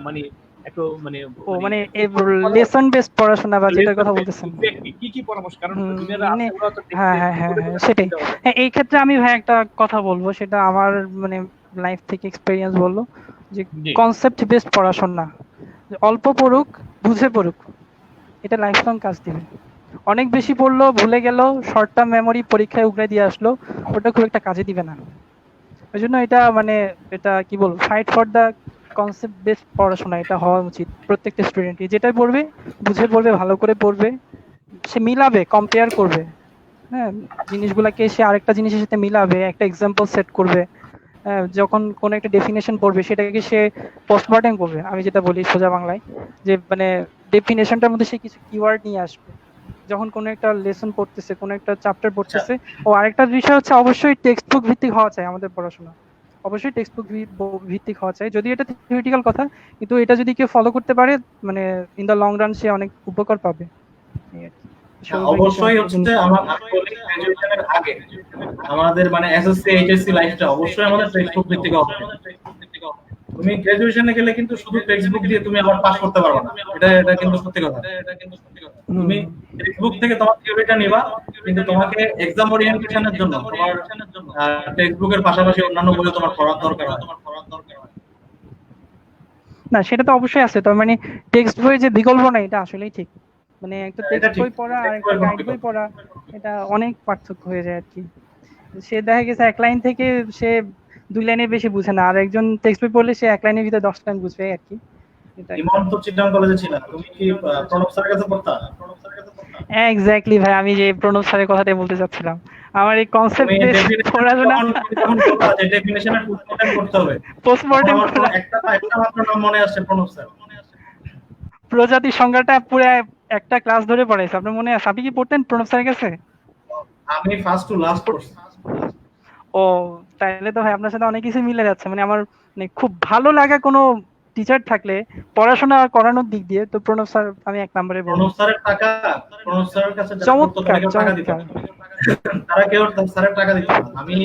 মানে একটু মানে ও মানে মানে কথা লেসন বেসড পড়াশোনা বা যেটার লেসন কথা বেস বলতেছেন। এক্স্যাক্টলি কি কি পরামর্শ, কারণ জুনিয়র মানে আছে ওরা তো হ্যাঁ দেখতে হ্যাঁ হ্যাঁ করে হ্যাঁ করে সেটাই। দিতে হবে। হ্যাঁ, এই ক্ষেত্রে আমি ভাই একটা কথা বলবো, সেটা আমার মানে লাইফ থেকে এক্সপিরিয়েন্স বললো, যে জি কনসেপ্ট বেসড পড়াশোনা, যে অল্প পড়ুক, বুঝে পড়ুক, এটা লাইফ লং কাজ দিবে। অনেক বেশি পড়লো, ভুলে গেল, শর্ট টার্ম মেমোরি পরীক্ষায় উগড়ে দিয়ে আসলো, ওটা খুব একটা কাজে দিবে না। ওই জন্য এটা মানে, এটা কি বলবো, fight for the concept based পড়াশোনা, এটা হওয়া উচিত প্রত্যেকটা স্টুডেন্টই। যেটাই পড়বে বুঝে পড়বে, ভালো করে পড়বে, সে মিলাবে, কম্পেয়ার করবে, হ্যাঁ, জিনিসগুলোকে সে আরেকটা জিনিসের সাথে মিলাবে, একটা এক্সাম্পল সেট করবে। হ্যাঁ, যখন কোন একটা ডেফিনেশন পড়বে সেটাকে সে পোস্টমর্টেম করবে, আমি যেটা বলি সোজা বাংলায়, যে মানে ডেফিনেশনটার মধ্যে সে কিছু কিওয়ার্ড নিয়ে আসবে। যখন কোনো একটা লেসন পড়তেছে, কোনো একটা চ্যাপ্টার আচ্ছা, পড়তেছে। ও আরেকটা বিষয় হচ্ছে, অবশ্যই টেক্সট বুক ভিত্তিক হওয়া চাই আমাদের পড়াশোনা, অবশ্যই টেক্সট বুক ভিত্তিক হওয়া চাই, যদি এটা থিওরিটিক্যাল কথা, কিন্তু এটা যদি কেউ ফলো করতে পারে মানে ইন দ্য লং রান সে অনেক উপকার পাবে, এই আর কি। সরু ভাই কিছু অবশ্যই একটা হচ্ছে জিনিস আমি বলি গ্রাজুয়েশনের আগে আমাদের মানে এসএসসি এইচএসসি লাইফটা অবশ্যই আমাদের টেক্সট বুক ভিত্তিক হবে। তুমি গ্রাজুয়েশনে গেলে কিন্তু শুধু টেক্সট বুক দিয়ে তুমি আবার পাস করতে পারবে না, এটা এটা কিন্তু সত্যি কথা। হুম। তুমি টেক্সট বুক থেকে তোমার থিওরিটা নিবা, কিন্তু তোমাকে এক্সাম ওরিয়েন্টেশনের জন্য তোমার টেক্সট বুকের পাশাপাশি অন্যান্য বইও তোমার পড়ার দরকার হয়। না সেটা তো অবশ্যই আছে, তার মানে টেক্সট বই যে বিকল্প না, এটা আসলেই ঠিক। মানে একটা এটা টেক্সট ঠিক, বই পড়া আর টেক্সট একটা বইয়ের কোনো গাইড বই বিকল্প নেই। পড়া, এটা অনেক পার্থক্য হয়ে যায় আর কি। সে দেখা গেছে এক লাইন থেকে সে 2 লাইনের বেশি বুঝে না, আর একজন টেক্সট বই পড়লে সে 1 লাইনের ভিতরে 10 লাইন বুঝবে আর কি। এটা একটা ইমন তো চিটাগাং কলেজে ছিল, তুমি কি প্রণব স্যারের কাছে পড়তা? এক্স্যাক্টলি ভাই, আমি যে প্রণব স্যারের কথাটাই বলতে চাচ্ছিলাম। আমার এই তুমি কনসেপ্ট বেস ডেফিনেশন পড়াশোনা, তুমি যখন বলবা যে ডেফিনেশনের পোস্টমর্টেম করতে হবে, তখন পোস্টমর্টেম আমার করা, একটা মাত্র নাম মনে আসছে, প্রণব স্যার। প্রজাতির সংজ্ঞাটা পুরো একটা ক্লাস ধরে পড়াইছে, আপনার মনে আছে? আপনি কি পড়তেন প্রণব স্যারের কাছে? আমি ফার্স্ট টু লাস্ট পড়ছি। ও, তাইলে তো ভাই আপনার সাথে অনেক কিছু মিলে যাচ্ছে। মানে আমার মানে খুব ভালো লাগা কোনো টিচার থাকলে পড়াশোনা করানোর দিক দিয়ে, তো প্রণব স্যার আমি 1 নম্বরে বলবো। প্রণব স্যারের টাকা, প্রণব স্যারের কাছে যারা পড়তো তারা চমৎকার কেউ টাকা দিত চমৎকার। না। তারা কেউ স্যারের টাকা দিত না। আমি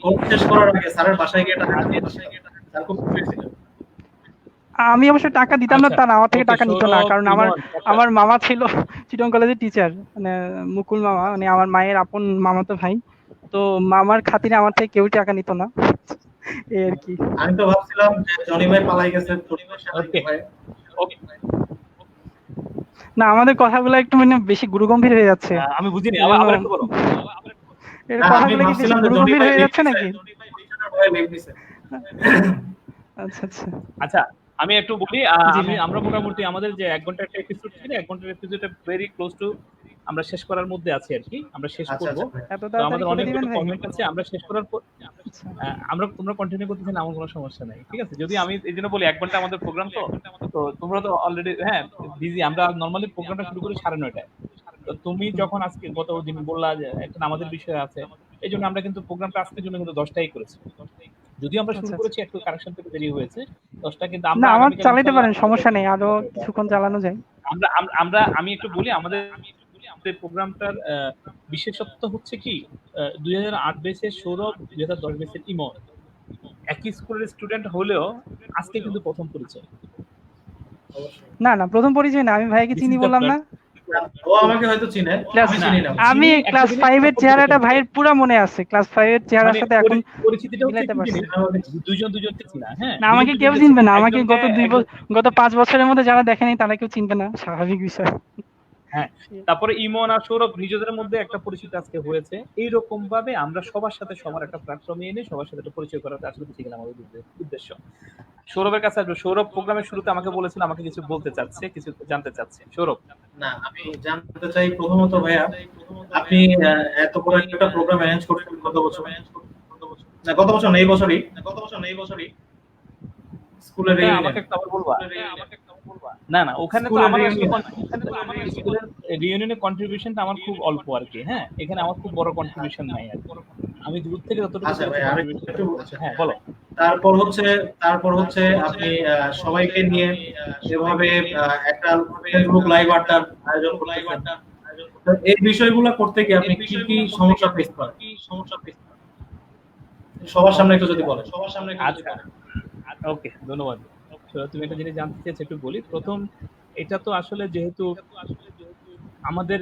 কোর্স শেষ করার আগে স্যারের বাসায় গিয়ে টাকা দিয়েছি। স্যার খুব খুশি ছিল। আমি অবশ্য টাকা দিতাম না, আচ্ছা, তার আমার থেকে ওকে টাকা নিত না, সৌরভ, কারণ আমার ইমন, আচ্ছা, আমার মামা ছিল চিটং কলেজের টিচার, মানে মুকুল মামা, মানে আমার মায়ের আপন মামাতো ভাই। তো মামার খাতিরে আমার থেকে কেউ টাকা নিত না, এই আর কি। আমি তো ভাবছিলাম যে জনি ভাই পালাই গেছে, পরিবার সাথে ওকে ভাই। ওকে। না, আমাদের কথাগুলো একটু মানে বেশি গুরুগম্ভীর হয়ে যাচ্ছে, আমি বুঝিনি, এই আবার জন্য আবার একটু বলো। এর না, আমি কথাগুলো কি বেশি ভাবছিলাম যে জনি গুরুগম্ভীর ভাই হয়ে লিভ যাচ্ছে দিছে, নাকি? বিছানার ভয়ে লিভ দিছে। আচ্ছা আচ্ছা। আচ্ছা, আমি একটু বলি। জি ভাই। আমরা মোটামুটি আমাদের যে 1 ঘন্টার একটা এপিসোড ছিল, 1 ঘন্টার এপিসোডটা ভেরি ক্লোজ টু আমরা শেষ করার মধ্যে আছি আর কি, আমরা শেষ আচ্ছা করব। আচ্ছা ভাই। এত তো তাড়াতাড়ি আমাদের করে দিবেন অনেকগুলো ভাই? কমেন্ট আছে, আমরা শেষ করার পর আচ্ছা। আমরা তোমরা কন্টিনিউ করতে চান, আমার কোনো সমস্যা নাই, ঠিক আছে? যদি আমি এই জন্য বলি 1 ঘন্টা আমাদের প্রোগ্রাম, তো তো তোমরা তো অলরেডি হ্যাঁ বিজি। আমরা নর্মালি প্রোগ্রামটা শুরু করি 9:30টায়। তো তুমি হুম। যখন আজকে গত দিন বললা যে একটা আমাদের বিষয় আছে, এই জন্য আমরা কিন্তু প্রোগ্রামটা আজকের জন্য কিন্তু 10টায় করেছি। যদিও আমরা শুরু আচ্ছা, করেছি একটু কারেকশন থেকে দেরি হয়েছে 10টা, কিন্তু না আমরা আমার আগামীকাল চালাইতে ইনশাআল্লাহ পারেন, সমস্যা নেই, আরো কিছুক্ষণ চালানো যায়। আমি একটু বলি আমাদের প্রোগ্রামটার বিশেষত্ব হচ্ছে কি, 2008 বেসের সৌরভ, 2010 বেসের ইমন একই স্কুলের স্টুডেন্ট হলেও আজকে কিন্তু প্রথম পরিচয়। না না, প্রথম পরিচয় না, আমি ভাইকে দিস চিনি ইজ দ্য বললাম না। ও আমাকে হয়তো চিনে, ক্লাস আমি না, চিনি না। আমি চিনি একটা ক্লাস জিনিস, 5 এর চেহারাটা পরিচিত। ভাইয়ের পুরো মনে আছে, ক্লাস 5 এর চেহারার মানে সাথে এখন পরিচিতিটা হচ্ছে মিলাইতে কি পারছি। জিনিস, দুইজন দুজনকে চিনা, হ্যাঁ না, দুজন আমাকে কেউ দুজনকে চিনবে চিনা, না, আমাকে একজনকে একজন, গত 5 বছরের মধ্যে যারা দেখেনি তারা কেউ চিনবে না, স্বাভাবিক বিষয়। হ্যাঁ। তারপরে ইমন আর সৌরভ নিজেদের মধ্যে একটা পরিচিত আজকে হয়েছে। এইরকম ভাবে আমরা সবার সাথে সবার একটা প্ল্যাটফর্মে এনে সবার সাথে একটা পরিচয় করাটা আসলে বেসিক্যালি আমাদের উদ্দেশ্য। সৌরভের কাছে আসবে। সৌরভ প্রোগ্রামের শুরুতে আমাকে বলেছিল আমাকে কিছু বলতে চাচ্ছে, কিছু জানতে চাচ্ছে। সৌরভ। না, আমি জানতে চাই প্রথমত ভাইয়া, আপনি এত বড় একটা প্রোগ্রাম অ্যারেঞ্জ করছেন গত বছর, না গত বছর না, এই বছরই স্কুলের ওটা রিইউনিয়ন। আমাকে একটু আবার বলবা। না না, ওখানে তো স্কুলের আমার আসলে রিইউনিয়ন। স্কুলের রিইউনিয়নের কন্ট্রিবিউশনটা আমার খুব অল্প আর কি। হ্যাঁ, এখানে আমার খুব বড় কন্ট্রিবিউশন নাই আর কি। আমি দূর থেকে যতটুকু আচ্ছা ভাই, করেছি আমি কন্ট্রিবিউশন। একটু হ্যাঁ বলো। তারপর হচ্ছে আপনি সবাইকে নিয়ে এভাবে একটা ফেসবুক লাইভ আড্ডার আয়োজন করতেছেন। তো এই বিষয়গুলো করতে গিয়ে আপনি কি কি সমস্যা ফেস করেন? সবার সামনে একটু যদি বলেন। আচ্ছা, ওকে, ধন্যবাদ। তো তুমি একটা জিনিস জানতে চেয়েছো, একটু বলি। প্রথম, এটা তো আসলে যেহেতু আমাদের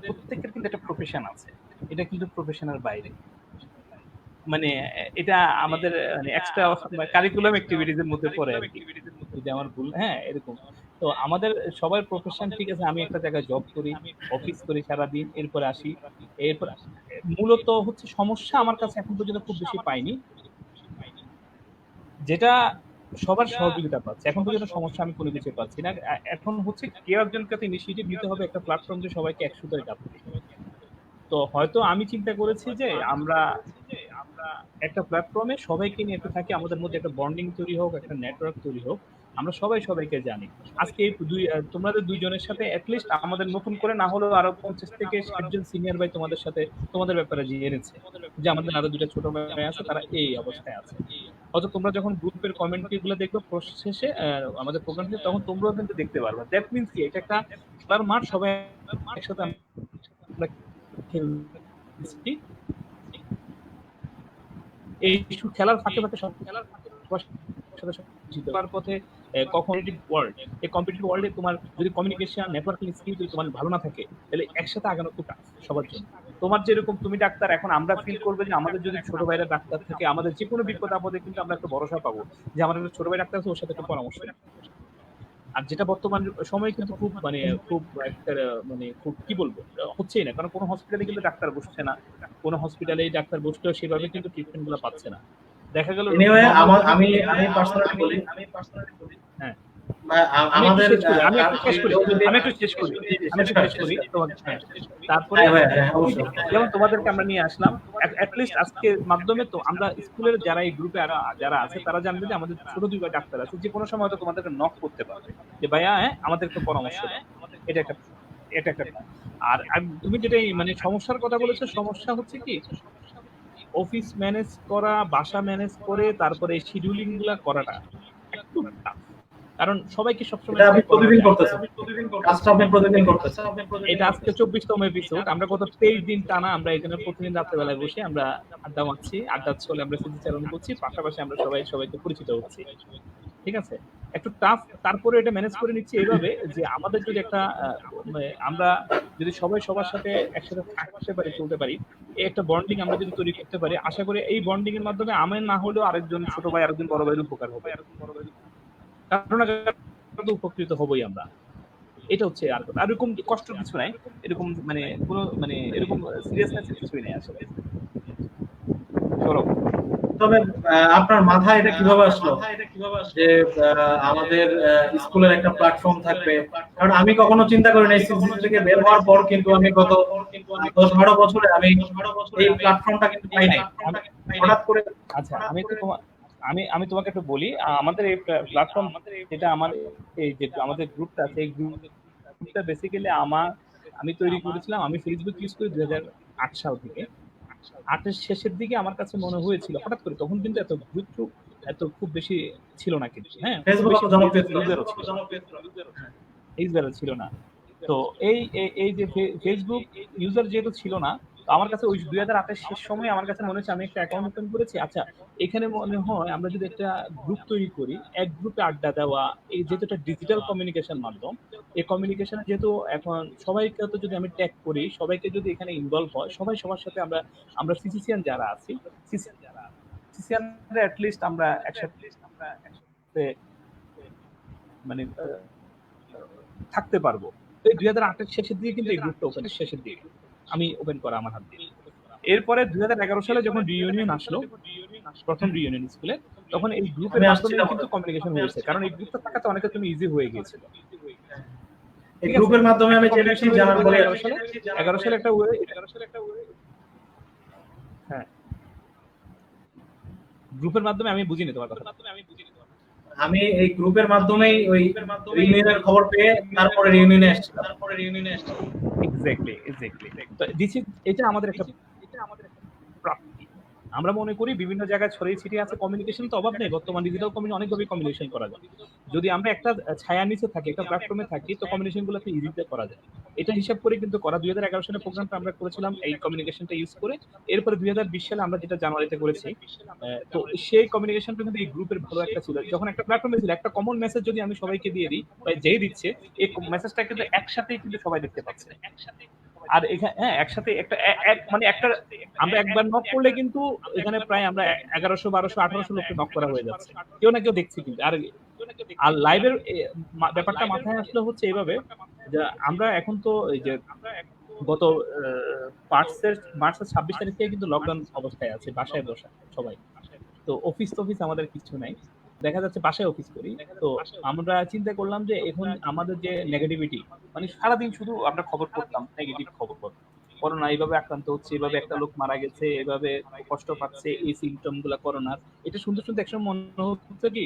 প্রত্যেকের কিন্তু একটা প্রফেশন আছে, এটা কিন্তু প্রফেশনের বাইরে। মানে এটা আমাদের মানে এক্সট্রা কারিকুলাম অ্যাক্টিভিটিজ এর মধ্যে পড়ে আর কি, যদি আমার ভুল, হ্যাঁ এরকম। তো আমাদের সবার প্রফেশন, ঠিক আছে, আমি একটা জায়গায় জব করি, অফিস করি সারাদিন, এরপরে আসি। এরপর মূলত হচ্ছে সমস্যা আমার কাছে এখন পর্যন্ত খুব বেশি পাইনি, যেটা সবার সহযোগিতা পাচ্ছে। এখন পর্যন্ত সমস্যা আমি কোনো কিছু পাচ্ছি না। এখন হচ্ছে কেউ একজনকে তো ইনিশিয়েটিভ নিতে হবে, একটা প্ল্যাটফর্ম যে সবাইকে একসাথে ডাকবে। তো হয়তো আমি চিন্তা করেছি যে আমরা একটা প্ল্যাটফর্মে সবাইকে নিয়ে একটু থাকি, আমাদের মধ্যে একটা বন্ডিং তৈরি হোক, একটা নেটওয়ার্ক তৈরি হোক, আমরা সবাই সবাইকে জানি। আজকে এই তোমাদের দুইজনের সাথে অ্যাটলিস্ট আমাদের নতুন করে না হলেও আরো 50 থেকে 60 জন সিনিয়র ভাই তোমাদের সাথে তোমাদের ব্যাপারে জেনেছে, যে আমাদের আরো দুইটা ছোট ভাই আছে, তারা এই অবস্থায় আছে। হয়তো তোমরা যখন গ্রুপের কমেন্ট্রি গুলো দেখবে শেষে আমাদের প্রোগ্রাম শেষে, তখন তোমরাও কিন্তু দেখতে পারবে। দ্যাট মিনস কি, এটা একটা খেলার মাঠ, সবাই একসাথে আমরা খেলছি। এই খেলার ফাঁকে ফাঁকে সবার পথে কম্পিটিটিভ ওয়ার্ল্ড, এই কম্পিটিটিভ ওয়ার্ল্ডে তোমার যদি কমিউনিকেশন নেটওয়ার্কিং স্কিল যদি তোমার ভালো না থাকে, তাহলে একসাথে আগানো খুব টাফ সবার জন্য। তোমার যেরকম তুমি ডাক্তার, এখন আমরা ফিল করবে যে আমাদের যদি ছোট ভাইরা ডাক্তার থাকে, আমাদের যে কোনো বিপদ আপদে কিন্তু আমরা একটা ভরসা পাবো যে আমাদের একটা ছোট ভাই ডাক্তার আছে, ওর সাথে একটা পরামর্শ নেই। আর যেটা বর্তমান সময়ে কিন্তু খুব খুব একটা খুব কি বলবো, হচ্ছেই না, কারণ কোনো হসপিটালে কিন্তু ডাক্তার বসছে না, কোনো হসপিটালে ডাক্তার বসলেও সেভাবে কিন্তু ট্রিটমেন্ট গুলো পাচ্ছে না। দেখা গেল এনিওয়ে, আমি পার্সোনালি বলি, হ্যাঁ আমাদের আমি একটু শেষ করি তোমাকে, হ্যাঁ। তারপরে যেমন তোমাদেরকে আমরা নিয়ে আসলাম, অ্যাটলিস্ট আজকের মাধ্যমে তো আমরা স্কুলের যারা এই গ্রুপে যারা আছে তারা জানবে যে আমাদের ছোট দুই ভাই ডাক্তার আছে, যে কোনো সময় হয়তো তোমাদেরকে নক করতে পারবে যে ভাইয়া, হ্যাঁ আমাদের একটু পরামর্শ দাও। এটা একটা আর তুমি যেটাই সমস্যার কথা বলেছো, সমস্যা হচ্ছে কি, অফিস ম্যানেজ করা, বাসা ম্যানেজ করে তারপরে এই শিডিউলিং গুলা করাটা একটু tough। কারণ সবাইকে সবসময় এটা আপনি প্রতিদিন করতেছেন, কাজটা আপনি প্রতিদিন করতেছেন। এটা আজকে 24তম এপিসোড। আমরা গত 23 দিন টানা আমরা এখানে প্রতিদিন রাত্রেবেলায় বসে আমরা আড্ডা মারছি, আড্ডার ছলে আমরা স্মৃতিচারণ করছি, পাশাপাশি আমরা সবাইকে পরিচিত হচ্ছি। ঠিক আছে, একটু টাফ, তারপরে এটা ম্যানেজ করে নিচ্ছি এইভাবে যে আমাদের যদি একটা আমরা যদি সবাই সবার সাথে একসাথে থাকতে পারি, চলতে পারি, এই একটা বন্ডিং আমরা যদি তৈরি করতে পারি, আশা করি এই বন্ডিং এর মাধ্যমে আমার না হলেও আরেকজন ছোট ভাই, আরেকজন বড় ভাইয়ের উপকার হবে, কারণ উপকৃত হবই আমরা। এটা হচ্ছে আর কথা, আর এরকম কষ্ট কিছু নাই, এরকম কোনো এরকম সিরিয়াসনেস কিছুই নাই আসলে। সৌরভ, তবে আপনার মাথায় এটা কিভাবে আসলো যে আমাদের স্কুলের একটা প্ল্যাটফর্ম থাকবে? কারণ আমি কখনো চিন্তা করি না, সিসিসি থেকে বের হওয়ার পর কিন্তু আমি গত 10-12 বছরে আমি এই প্ল্যাটফর্মটা কিন্তু পাই নাই, হঠাৎ করে। আচ্ছা, আমি তোমাকে একটু বলি, আমাদের এই প্ল্যাটফর্ম, যেটা আমার এই যে আমাদের গ্রুপটা আছে, এই গ্রুপটা বেসিক্যালি আমি তৈরি করেছিলাম। আমি ফেসবুক ইউজ করি 2008 সাল থেকে। 8 শেষের দিকে আমার কাছে মনে হয়েছিল হঠাৎ করে, তখন কিন্তু এত গুরুত্ব এত খুব বেশি ছিল না কিন্তু, হ্যাঁ খুব ফেসবুক বেশি অত জনপ্রিয় ছিল না। ইউজারও ছিল, ইউজারও ছিল না। তো এই যে ফেসবুক ইউজার যেহেতু ছিল না, তো আমার কাছে ওই 2028 শেষ সময় আমার কাছে মনে হচ্ছে আমি একটা অ্যাকাউন্ট ওপেন করেছি, আচ্ছা এখানে মনে হয় আমরা যদি একটা গ্রুপ তৈরি করি, এক গ্রুপে আড্ডা দেওয়া, এই যেহেতু একটা ডিজিটাল কমিউনিকেশন মাধ্যম, এই কমিউনিকেশনে যেহেতু এখন সবাইকে তো যদি আমি ট্যাগ করি, সবাইকে যদি এখানে ইনভলভ হয়, সবাই সবার সাথে আমরা আমরা সিসিসিয়ান যারা আছি, সিসিসিয়ানরা অ্যাটলিস্ট আমরা একসাথে মানে থাকতে পারবো। তো এই 2008 শেষের দিকে কিন্তু এই গ্রুপটা ওপেনের শেষের দিকে আমি ওপেন করা আমার হাত দিয়ে। এরপরে 2011 সালে যখন রিইউনিয়ন আসলো, প্রথম রিইউনিয়ন স্কুলে, তখন এই গ্রুপের আমি মাধ্যমে আসছিলাম। কিন্তু কমিউনিকেশন হয়েছে, কারণ এই গ্রুপটা থাকাতে অনেকের জন্য ইজি হয়ে গিয়েছিল। এই গ্রুপের মাধ্যমে আমি জেনেছি, জানার পরে 11 সালে একটা হ্যাঁ গ্রুপের মাধ্যমে আমি বুঝিনি তোমার কথা। আমি এই গ্রুপের মাধ্যমেই ওই রিউনিয়নের খবর পেয়ে তারপরে রিউনিয়নে আসছিলাম। এক্স্যাক্টলি। তো এটা আমাদের একটা প্রাপ্তি। আমরা মনে করি বিভিন্ন জায়গায় ছড়িয়ে ছিটিয়ে আছে, কমিউনিকেশন তো অভাব নেই, বর্তমান ডিজিটাল কমিউনিকেশন অনেকভাবে কমিউনিকেশন করা যায়। যদি আমরা একটা ছায়ার নিচে থাকি, একটা প্ল্যাটফর্মে থাকি, তো কমিউনিকেশন গুলোকে ইজিতে করা যায়। এটা হিসাব করে কিন্তু করা 2011 সালে প্রোগ্রামটা আমরা করেছিলাম এই কমিউনিকেশনটা ইউজ করে। এরপরে 2020 সালে আমরা যেটা জানুয়ারিতে করেছি, তো সেই কমিউনিকেশনটা কিন্তু এই গ্রুপের ভালো একটা ছিল, যখন একটা প্ল্যাটফর্মে ছিল একটা কমন মেসেজ যদি আমি সবাইকে দিয়ে দিই, বা যেই দিচ্ছে এই মেসেজটা কিন্তু একসাথেই কিন্তু সবাই দেখতে পাচ্ছে। আর এখানে হ্যাঁ একসাথে একটা মানে একটা আমরা একবার নক করলে কিন্তু এখানে প্রায় আমরা 1100 1200 1800 লোককে নক করা হয়ে যাচ্ছে, কেউ না কেউ দেখছি কিন্তু। আর লাইভের ব্যাপারটা মাথায় আসলে হচ্ছে এইভাবে যে আমরা এখন তো এই যে গত মার্চের 26 তারিখ থেকে কিন্তু লকডাউন অবস্থায় আছে, বাসায় বসা সবাই। তো অফিস আমাদের কিছু নাই, দেখা যাচ্ছে বাসায় অফিস করি। তো আমরা চিন্তা করলাম যে এখন আমাদের যে নেগেটিভিটি, মানে সারাদিন শুধু আমরা খবর পড়তাম, নেগেটিভ খবর পড়তাম, করোনা এইভাবে আক্রান্ত হচ্ছে, এভাবে একটা লোক মারা গেছে, এভাবে কষ্ট পাচ্ছে, এই সিমটম গুলা করোনার, এটা শুনতে একসময় মনে হচ্ছে কি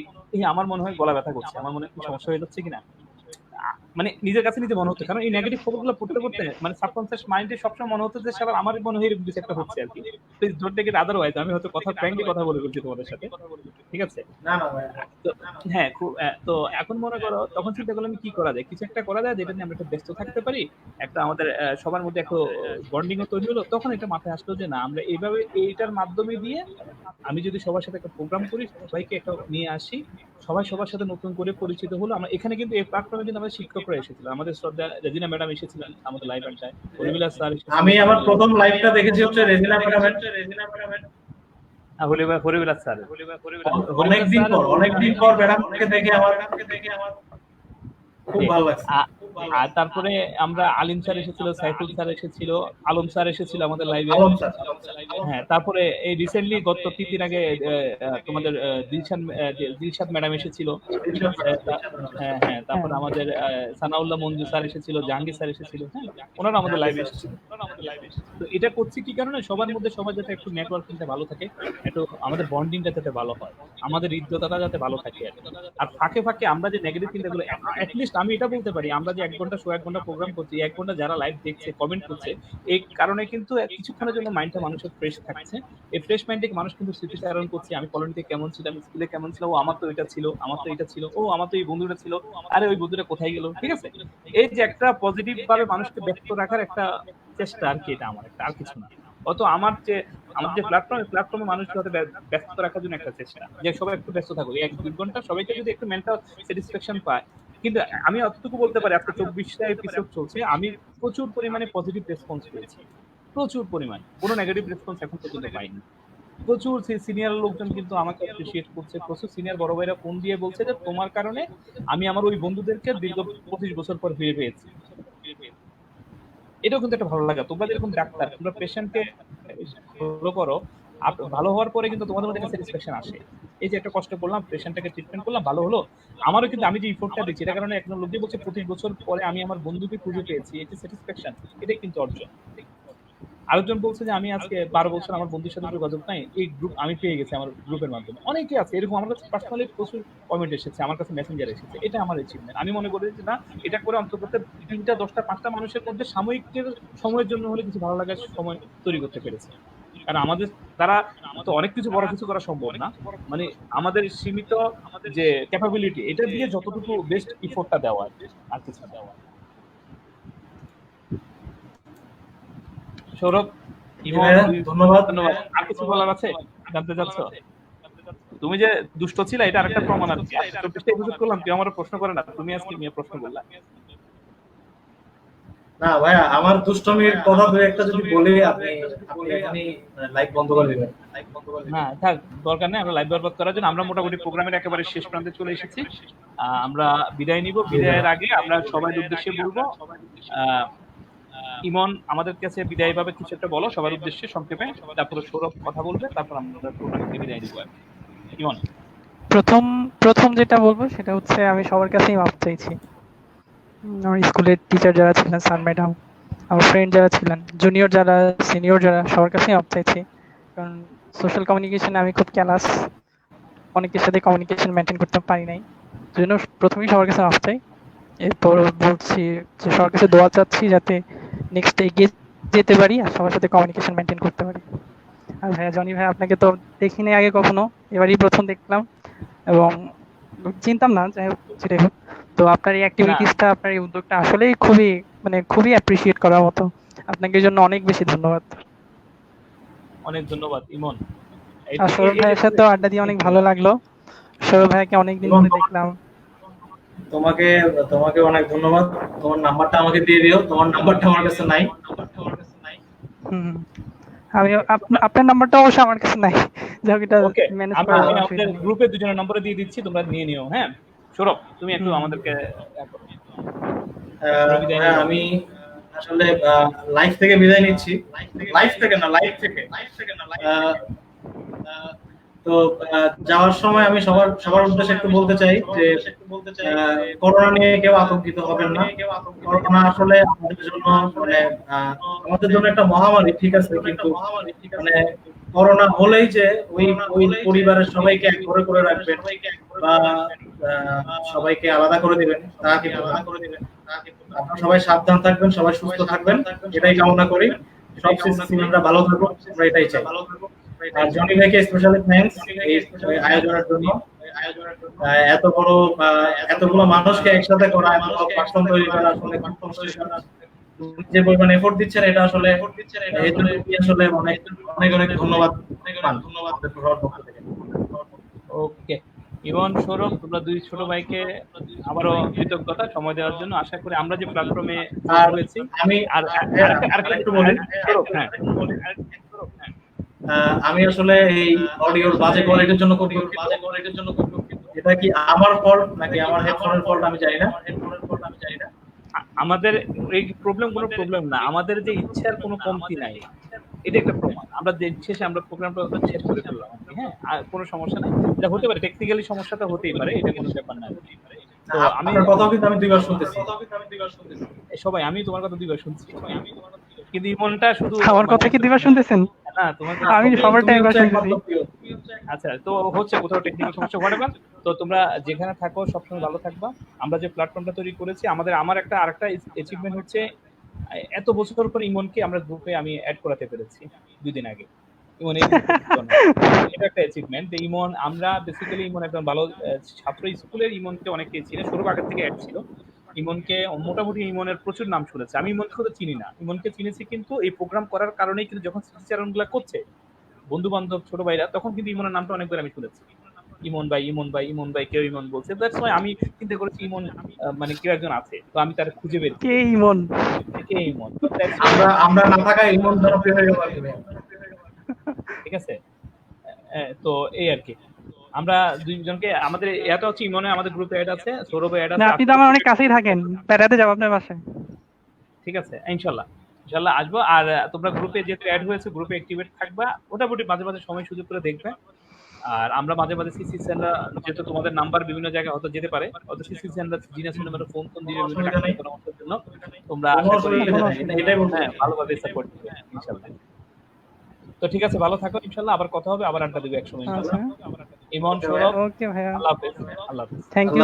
আমার মনে হয় গলা ব্যথা করছে, আমার মনে হয় কি সমস্যা হয়ে যাচ্ছে কিনা, মানে নিজের কাছে নিজে মনে হচ্ছে। কারণ এই নেগেটিভ খবরগুলো পড়তে মানে সাবকনসিয়াস মাইন্ডে সবসময় মনে হচ্ছে যে সারা আমার মনে হয় এরকম কিছু একটা হচ্ছে আর কি। Please don't take it otherwise, আমি হয়তো কথা ফ্র্যাঙ্কলি কথা বলে বলছি তোমাদের সাথে, ঠিক আছে? না না ভাই, তো হ্যাঁ খুব তো এখন মনে করো তখন চিন্তা করলাম কি করা যায়, কিছু একটা করা যায় যেটা নিয়ে আমরা একটু ব্যস্ত থাকতে পারি, একটা আমাদের সবার মধ্যে একটা বন্ডিংও তৈরি হলো। তখন এটা মাথায় আসলো যে না, আমরা এইভাবে এইটার মাধ্যমে দিয়ে আমি যদি সবার সাথে একটা প্রোগ্রাম করি, সবাইকে একটা নিয়ে আসি, সবাই সবার সাথে নতুন করে পরিচিত হলো। আমরা এখানে কিন্তু এই প্ল্যাটফর্মে কিন্তু আমাদের শিক্ষকরা এসেছিল, আমাদের শ্রদ্ধা রেজিনা ম্যাডাম এসেছিলেন আমাদের লাইভ আড্ডায়, হলিবিলাস স্যার আমি আমার প্রথম লাইভটা দেখেছি হচ্ছে রেজিনা ম্যাডামের। হলিবিলাস স্যার অনেকদিন পর ম্যাডামকে দেখে আমার খুব ভালো লাগছে। আর তারপরে আমরা আলিম স্যার এসেছিল, সাইফুল স্যার এসেছিল, আলম স্যার এসেছিল আমাদের লাইভে। আলম স্যার। হ্যাঁ তারপরে এই রিসেন্টলি গত 3 দিন আগে তোমাদের দিলশাদ ম্যাডাম এসেছিল। হ্যাঁ তারপরে আমাদের সানাউল্লাহ মঞ্জু স্যার এসেছিল, জাহাঙ্গীর স্যার এসেছিল। হ্যাঁ ওনারা আমাদের লাইভে এসেছিল। তো এটা করছি কি কারণে, সবার মধ্যে সবার যাতে একটু নেটওয়ার্কিংটা ভালো থাকে, একটু আমাদের বন্ডিংটা যাতে ভালো হয়, আমাদের হৃদ্যতাটা যাতে ভালো থাকে। আর ফাঁকে আমরা যে নেগেটিভ চিন্তাগুলো, অ্যাটলিস্ট আমি এটা বলতে পারি, আমরা যে 1 ঘন্টা 1 ঘন্টা প্রোগ্রাম করছি, 1 ঘন্টা যারা লাইভ দেখছে কমেন্ট করছে, এই কারণে কিন্তু কিছুক্ষণের জন্য মাইন্ডটা মানুষের ফ্রেশ থাকছে। এই ফ্রেশ মাইন্ডে মানুষ কিন্তু স্মৃতিচারণ করছে, আমি কলোনিতে কেমন ছিলাম, স্কুলে কেমন ছিলাম, ও আমার তো এটা ছিল, আমার তো এটা ছিল, ও আমার তো এই বন্ধুটা ছিল, আরে ওই বন্ধুটা কোথায় গেল, ঠিক আছে? এই যে একটা পজিটিভ ভাবে মানুষকে ব্যস্ত রাখার একটা চেষ্টা আর কি, এটা আমার একটা, আর কিছু না। অত আমার যে প্ল্যাটফর্মে মানুষকে হয়তো ব্যস্ত রাখার জন্য একটা চেষ্টা, যে সবাই একটু ব্যস্ত থাকুক 1-2 ঘন্টা, সবাইকে যদি একটু মেন্টাল স্যাটিসফ্যাকশন পায়। কিন্তু আমি অতটুকু বলতে পারি, আজকে 24টা এপিসোড চলছে, আমি প্রচুর পরিমাণে পজিটিভ রেসপন্স পেয়েছি, প্রচুর পরিমাণ, কোনো নেগেটিভ রেসপন্স এখন পর্যন্ত পাইনি। প্রচুর সিনিয়র লোকজন কিন্তু আমাকে অ্যাপ্রিশিয়েট করছে, প্রচুর সিনিয়র বড় ভাইরা ফোন দিয়ে বলছে যে তোমার কারণে আমি আমার ওই বন্ধুদেরকে দীর্ঘ 25 বছর পর ফিরে পেয়েছি। এটাও কিন্তু একটা ভালো লাগা, তোমরা যেরকম ডাক্তার, তোমরা পেশেন্টকে ভালো করো, ভালো হওয়ার পরে কিন্তু তোমাদের মধ্যে একটা স্যাটিসফ্যাকশন আসে। এই যে একটা কষ্ট করলাম, পেশেন্টটাকে ট্রিটমেন্ট করলাম, ভালো হলো, আমারও কিন্তু আমি যে ইফোর্টটা দিচ্ছি, এটার কারণে একজন লোক বলছে 25 বছর পরে আমি আমার বন্ধুকে খুঁজে পেয়েছি, এটা স্যাটিসফ্যাকশন, এটাই কিন্তু অর্জন। আরেকজন বলছে যে আমি আজকে 12 বছর আমার বন্ধুর সাথে যোগাযোগ নাই, এই গ্রুপ আমি পেয়ে গেছি আমার গ্রুপের মাধ্যমে। অনেকে আছে এরকম, আমার কাছে পার্সোনালি প্রচুর কমেন্ট এসেছে, আমার কাছে মেসেঞ্জার এসেছে, এটা আমার অ্যাচিভমেন্ট। আমি মনে করি যে না, এটা করে অন্তত 3টা 10টা 5টা মানুষের মধ্যে সাময়িক সময়ের জন্য হলে কিছু ভালো লাগার সময় তৈরি করতে পেরেছে। কারণ আমাদের দ্বারা তো অনেক কিছু বড় কিছু করা সম্ভব না, মানে আমাদের সীমিত যে ক্যাপাবিলিটি এটা দিয়ে যতটুকু বেস্ট ইফোর্টটা দেওয়া আর কিছু না। সৌরভ, ইমন, ধন্যবাদ। ধন্যবাদ। আর কিছু বলার আছে, জানতে চাচ্ছ? তুমি যে দুষ্ট ছিল এটা আরেকটা প্রমাণ আর কি। 24টা এপিসোড করলাম, কেউ আমার প্রশ্ন করে না, তুমি আজকে নিয়ে প্রশ্ন করলা। না ভাইয়া, আমার দুষ্টমির কথা দুই একটা যদি বলি, আপনি এখানে লাইভ বন্ধ করে দিবেন। না থাক, দরকার নেই আমরা লাইভ বরবাদ করার জন্য। আমরা মোটামুটি প্রোগ্রামের একেবারে শেষ প্রান্তে চলে এসেছি। আমরা বিদায় নিব। বিদায়ের আগে আমরা সবার উদ্দেশ্যে বলবো, ইমন আমাদের কাছে বিদায় ভাবে কিছু একটা বলো সবার উদ্দেশ্যে সংক্ষেপে, তারপরে সৌরভ কথা বলবে, তারপর আমরা প্রোগ্রাম থেকে বিদায় নিব। ইমন। প্রথম যেটা বলবো সেটা হচ্ছে আমি সবার কাছেই মাপ চাইছি। আমার স্কুলের টিচার যারা ছিলেন, স্যার ম্যাডাম, আমার ফ্রেন্ড যারা ছিলেন, জুনিয়র যারা, সিনিয়র যারা, সবার কাছেই মাপ চাইছি। কারণ সোশ্যাল কমিউনিকেশনে আমি খুব ক্যালাস, অনেকের সাথে কমিউনিকেশন মেনটেন করতে পারি নাই, জন্য প্রথমেই সবার কাছে মাপ চাই। এরপর বলছি যে সবার কাছে দোয়া চাচ্ছি যাতে নেক্সট এগিয়ে যেতে পারি আর সবার সাথে কমিউনিকেশন মেনটেন করতে পারি। আর ভাইয়া, জনি ভাই, আপনাকে তো দেখিনি আগে কখনো, এবারই প্রথম দেখলাম এবং চিনতাম না, যাই হোক সেটাই হোক। তো আপনার এই অ্যাক্টিভিটিসটা, আপনার এই উদ্যোগটা আসলেই খুবই অ্যাপ্রিসিয়েট করার মতো। আপনাকে এই জন্য অনেক বেশি ধন্যবাদ। অনেক ধন্যবাদ ইমন। আর সৌরভ ভাইয়ের সাথে আড্ডা দিয়ে অনেক ভালো লাগলো। সৌরভ ভাইকে অনেকদিন পরে দেখলাম। তোমাকে অনেক ধন্যবাদ। তোমার নাম্বারটা আমাকে দিয়ে দিও, তোমার নাম্বারটা আমার কাছে নাই। আমি আপনার নাম্বারটা অবশ্য আমার কাছে নাই, যাক এটা ম্যানেজ করা আমি যাবে। আপনাদের গ্রুপে দুজনের নম্বর দিয়ে দিচ্ছি, তোমরা নিয়ে নিও। হ্যাঁ সৌরভ, তুমি একটু আমাদেরকে আমি আসলে লাইভ থেকে বিদায় নিচ্ছি। লাইভ থেকে না, লাইভ থেকে। তো যাওয়ার সময় আমি সবার উদ্দেশ্যে একটু বলতে চাই যে করোনা নিয়ে কেউ আতঙ্কিত হবেন না। করোনা আসলে আমাদের জন্য আমাদের জন্য একটা মহামারী, ঠিক আছে, কিন্তু মানে করোনা হলেই যে ওই পরিবারের সবাইকে এক ঘরে করে রাখবেন বা সবাইকে আলাদা করে দিবেন তা কিন্তু না। আপনারা সবাই সাবধান থাকবেন, সবাই সুস্থ থাকবেন, এটাই কামনা করি। সব সিস্টেমরা ভালো থাকুক, আমরা এটাই চাই। আর জনি ভাইকে স্পেশালি থ্যাঙ্কস এই আয়োজনের জন্য। এতগুলো মানুষকে একসাথে করা, প্ল্যাটফর্ম তৈরি করা, যে পরিমাণ এফোর্ট দিচ্ছেন, এটা আসলে আসলে অনেক অনেক অনেক ধন্যবাদ। ওকে ইমন, সৌরভ, তোমরা দুই ছোট ভাইকে আবারও কৃতজ্ঞতা সময় দেওয়ার জন্য। আশা করি আমরা যে প্ল্যাটফর্মে রয়েছি, আমি একটু বলি সৌরভ, হ্যাঁ আমি আসলে এই অডিওর বাজে কোয়ালিটির জন্য খুব দুঃখিত। এটা কি আমার ফল্ট নাকি আমার হেডফোনের ফল্ট আমি জানি না। আমাদের এই প্রবলেম কোনো প্রবলেম না, আমাদের যে ইচ্ছার কোনো কমতি নাই, এটা একটা প্রমাণ। আমরা যে শেষে আমরা প্রোগ্রামটা শেষ করে ফেললাম, আর আর কোনো সমস্যা নাই। এটা হতে পারে, টেকনিক্যালি সমস্যাটা হতেই পারে, এটা কোনো ব্যাপার না। তো আমি কথাও কিন্তু আমি দুইবার শুনতেছি। সবাই, আমি তোমার কথা দুইবার শুনছি, কিন্তু ইমনটা শুধু আমার কথা কি দুইবার শুনতেছেন? না, তোমার আমি সবারটা একবার শুনতেছি। আচ্ছা, তো হচ্ছে কোথাও টেকনিক্যাল সমস্যা ঘটে না। তো তোমরা যেখানে থাকো সবসময় ভালো থাকবা। আমরা যে প্ল্যাটফর্মটা তৈরি করেছি, আমার আরেকটা অ্যাচিভমেন্ট হচ্ছে এত বছর পর ইমনকে আমরা গ্রুপে আমি অ্যাড করাতে পেরেছি 2 দিন আগে। ইমন এটা একটা অ্যাচিভমেন্ট। ইমন, আমরা বেসিক্যালি ইমন একজন ভালো ছাত্র, স্কুলের ইমনকে অনেকেই চিনে, সৌরভ আগের থেকে অ্যাড ছিল। ইমনকে মোটামুটি ইমনের প্রচুর নাম শুনেছে। আমি ইমনকে শুধু চিনি না, ইমনকে চিনেছি কিন্তু এই প্রোগ্রাম করার কারণেই, কিন্তু যখন স্মৃতিচারণগুলো করছে বন্ধু বান্ধব ছোট ভাইরা, তখন কিন্তু ইমনের নামটা অনেকবার আমি শুনেছি। ইমন ভাই কেউ ইমন বলছে। দ্যাটস ওয়াই আমি চিন্তা করেছি ইমন মানে কেউ একজন আছে, তো আমি তার খুঁজে বের কে ইমন? আমরা না থাকায় ইমন জনপ্রিয় হয়ে গেল। ঠিক আছে, তো এই আর কি। আমরা দুইজনকে, আমাদের এটা হচ্ছে ইমনে আমাদের গ্রুপে অ্যাড আছে, সৌরভে অ্যাড আছে। আপনি তো আমার অনেক কাছেই থাকেন, বেড়াতে যাব আপনার বাসায়। ঠিক আছে, ইনশাআল্লাহ আসবো। আর তোমরা গ্রুপে যেহেতু অ্যাড হয়েছে, গ্রুপে অ্যাক্টিভেট থাকবা, মোটামুটি মাঝে মাঝে সময় সুযোগ করে দেখবে। আর আমরা মাঝে মাঝে সিসি সেন্টার, যেহেতু তোমাদের নাম্বার বিভিন্ন জায়গায় হয়তো যেতে পারে, হয়তো সিসি সেন্টার জিনিয়াস নাম্বারে ফোন দিবে বিভিন্ন পরামর্শের জন্য। তোমরা আশা করি ভালোভাবে সাপোর্ট দিবে ইনশাআল্লাহ। তো ঠিক আছে, ভালো থাকো, ইনশাআল্লাহ আবার কথা হবে, আবার আড্ডা দেব এক সময় ইনশাআল্লাহ। ইমন, সৌরভ, ওকে ভাইয়া, আল্লাহ হাফেজ। Thank you.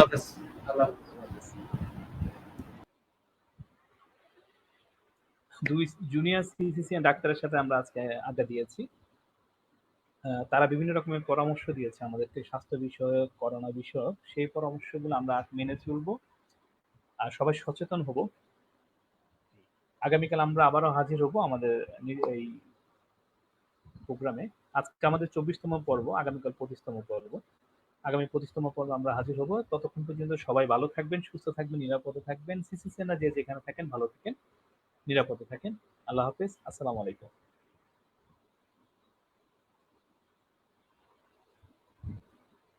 দুই জুনিয়র সিসিসি ডাক্তারের সাথে আমরা আজকে আড্ডা দিয়েছি। তারা বিভিন্ন রকমের পরামর্শ দিয়েছে আমাদেরকে, স্বাস্থ্য বিষয়ক, করোনা বিষয়ক। সেই পরামর্শগুলো আমরা মেনে চলবো আর সবাই সচেতন হব। আগামীকাল আমরা আবারও হাজির হব আমাদের এই প্রোগ্রামে। আজকে আমাদের 24তম পর্ব, আগামীকাল 25তম পর্ব। আগামী 25তম পর্ব আমরা হাজির হব। ততক্ষণ পর্যন্ত সবাই ভালো থাকবেন, সুস্থ থাকবেন, নিরাপদে থাকবেন। সিসিসি না যে যেখানে থাকেন ভালো থাকেন, নিরাপদে থাকেন। আল্লাহ হাফেজ। আসসালামু আলাইকুম।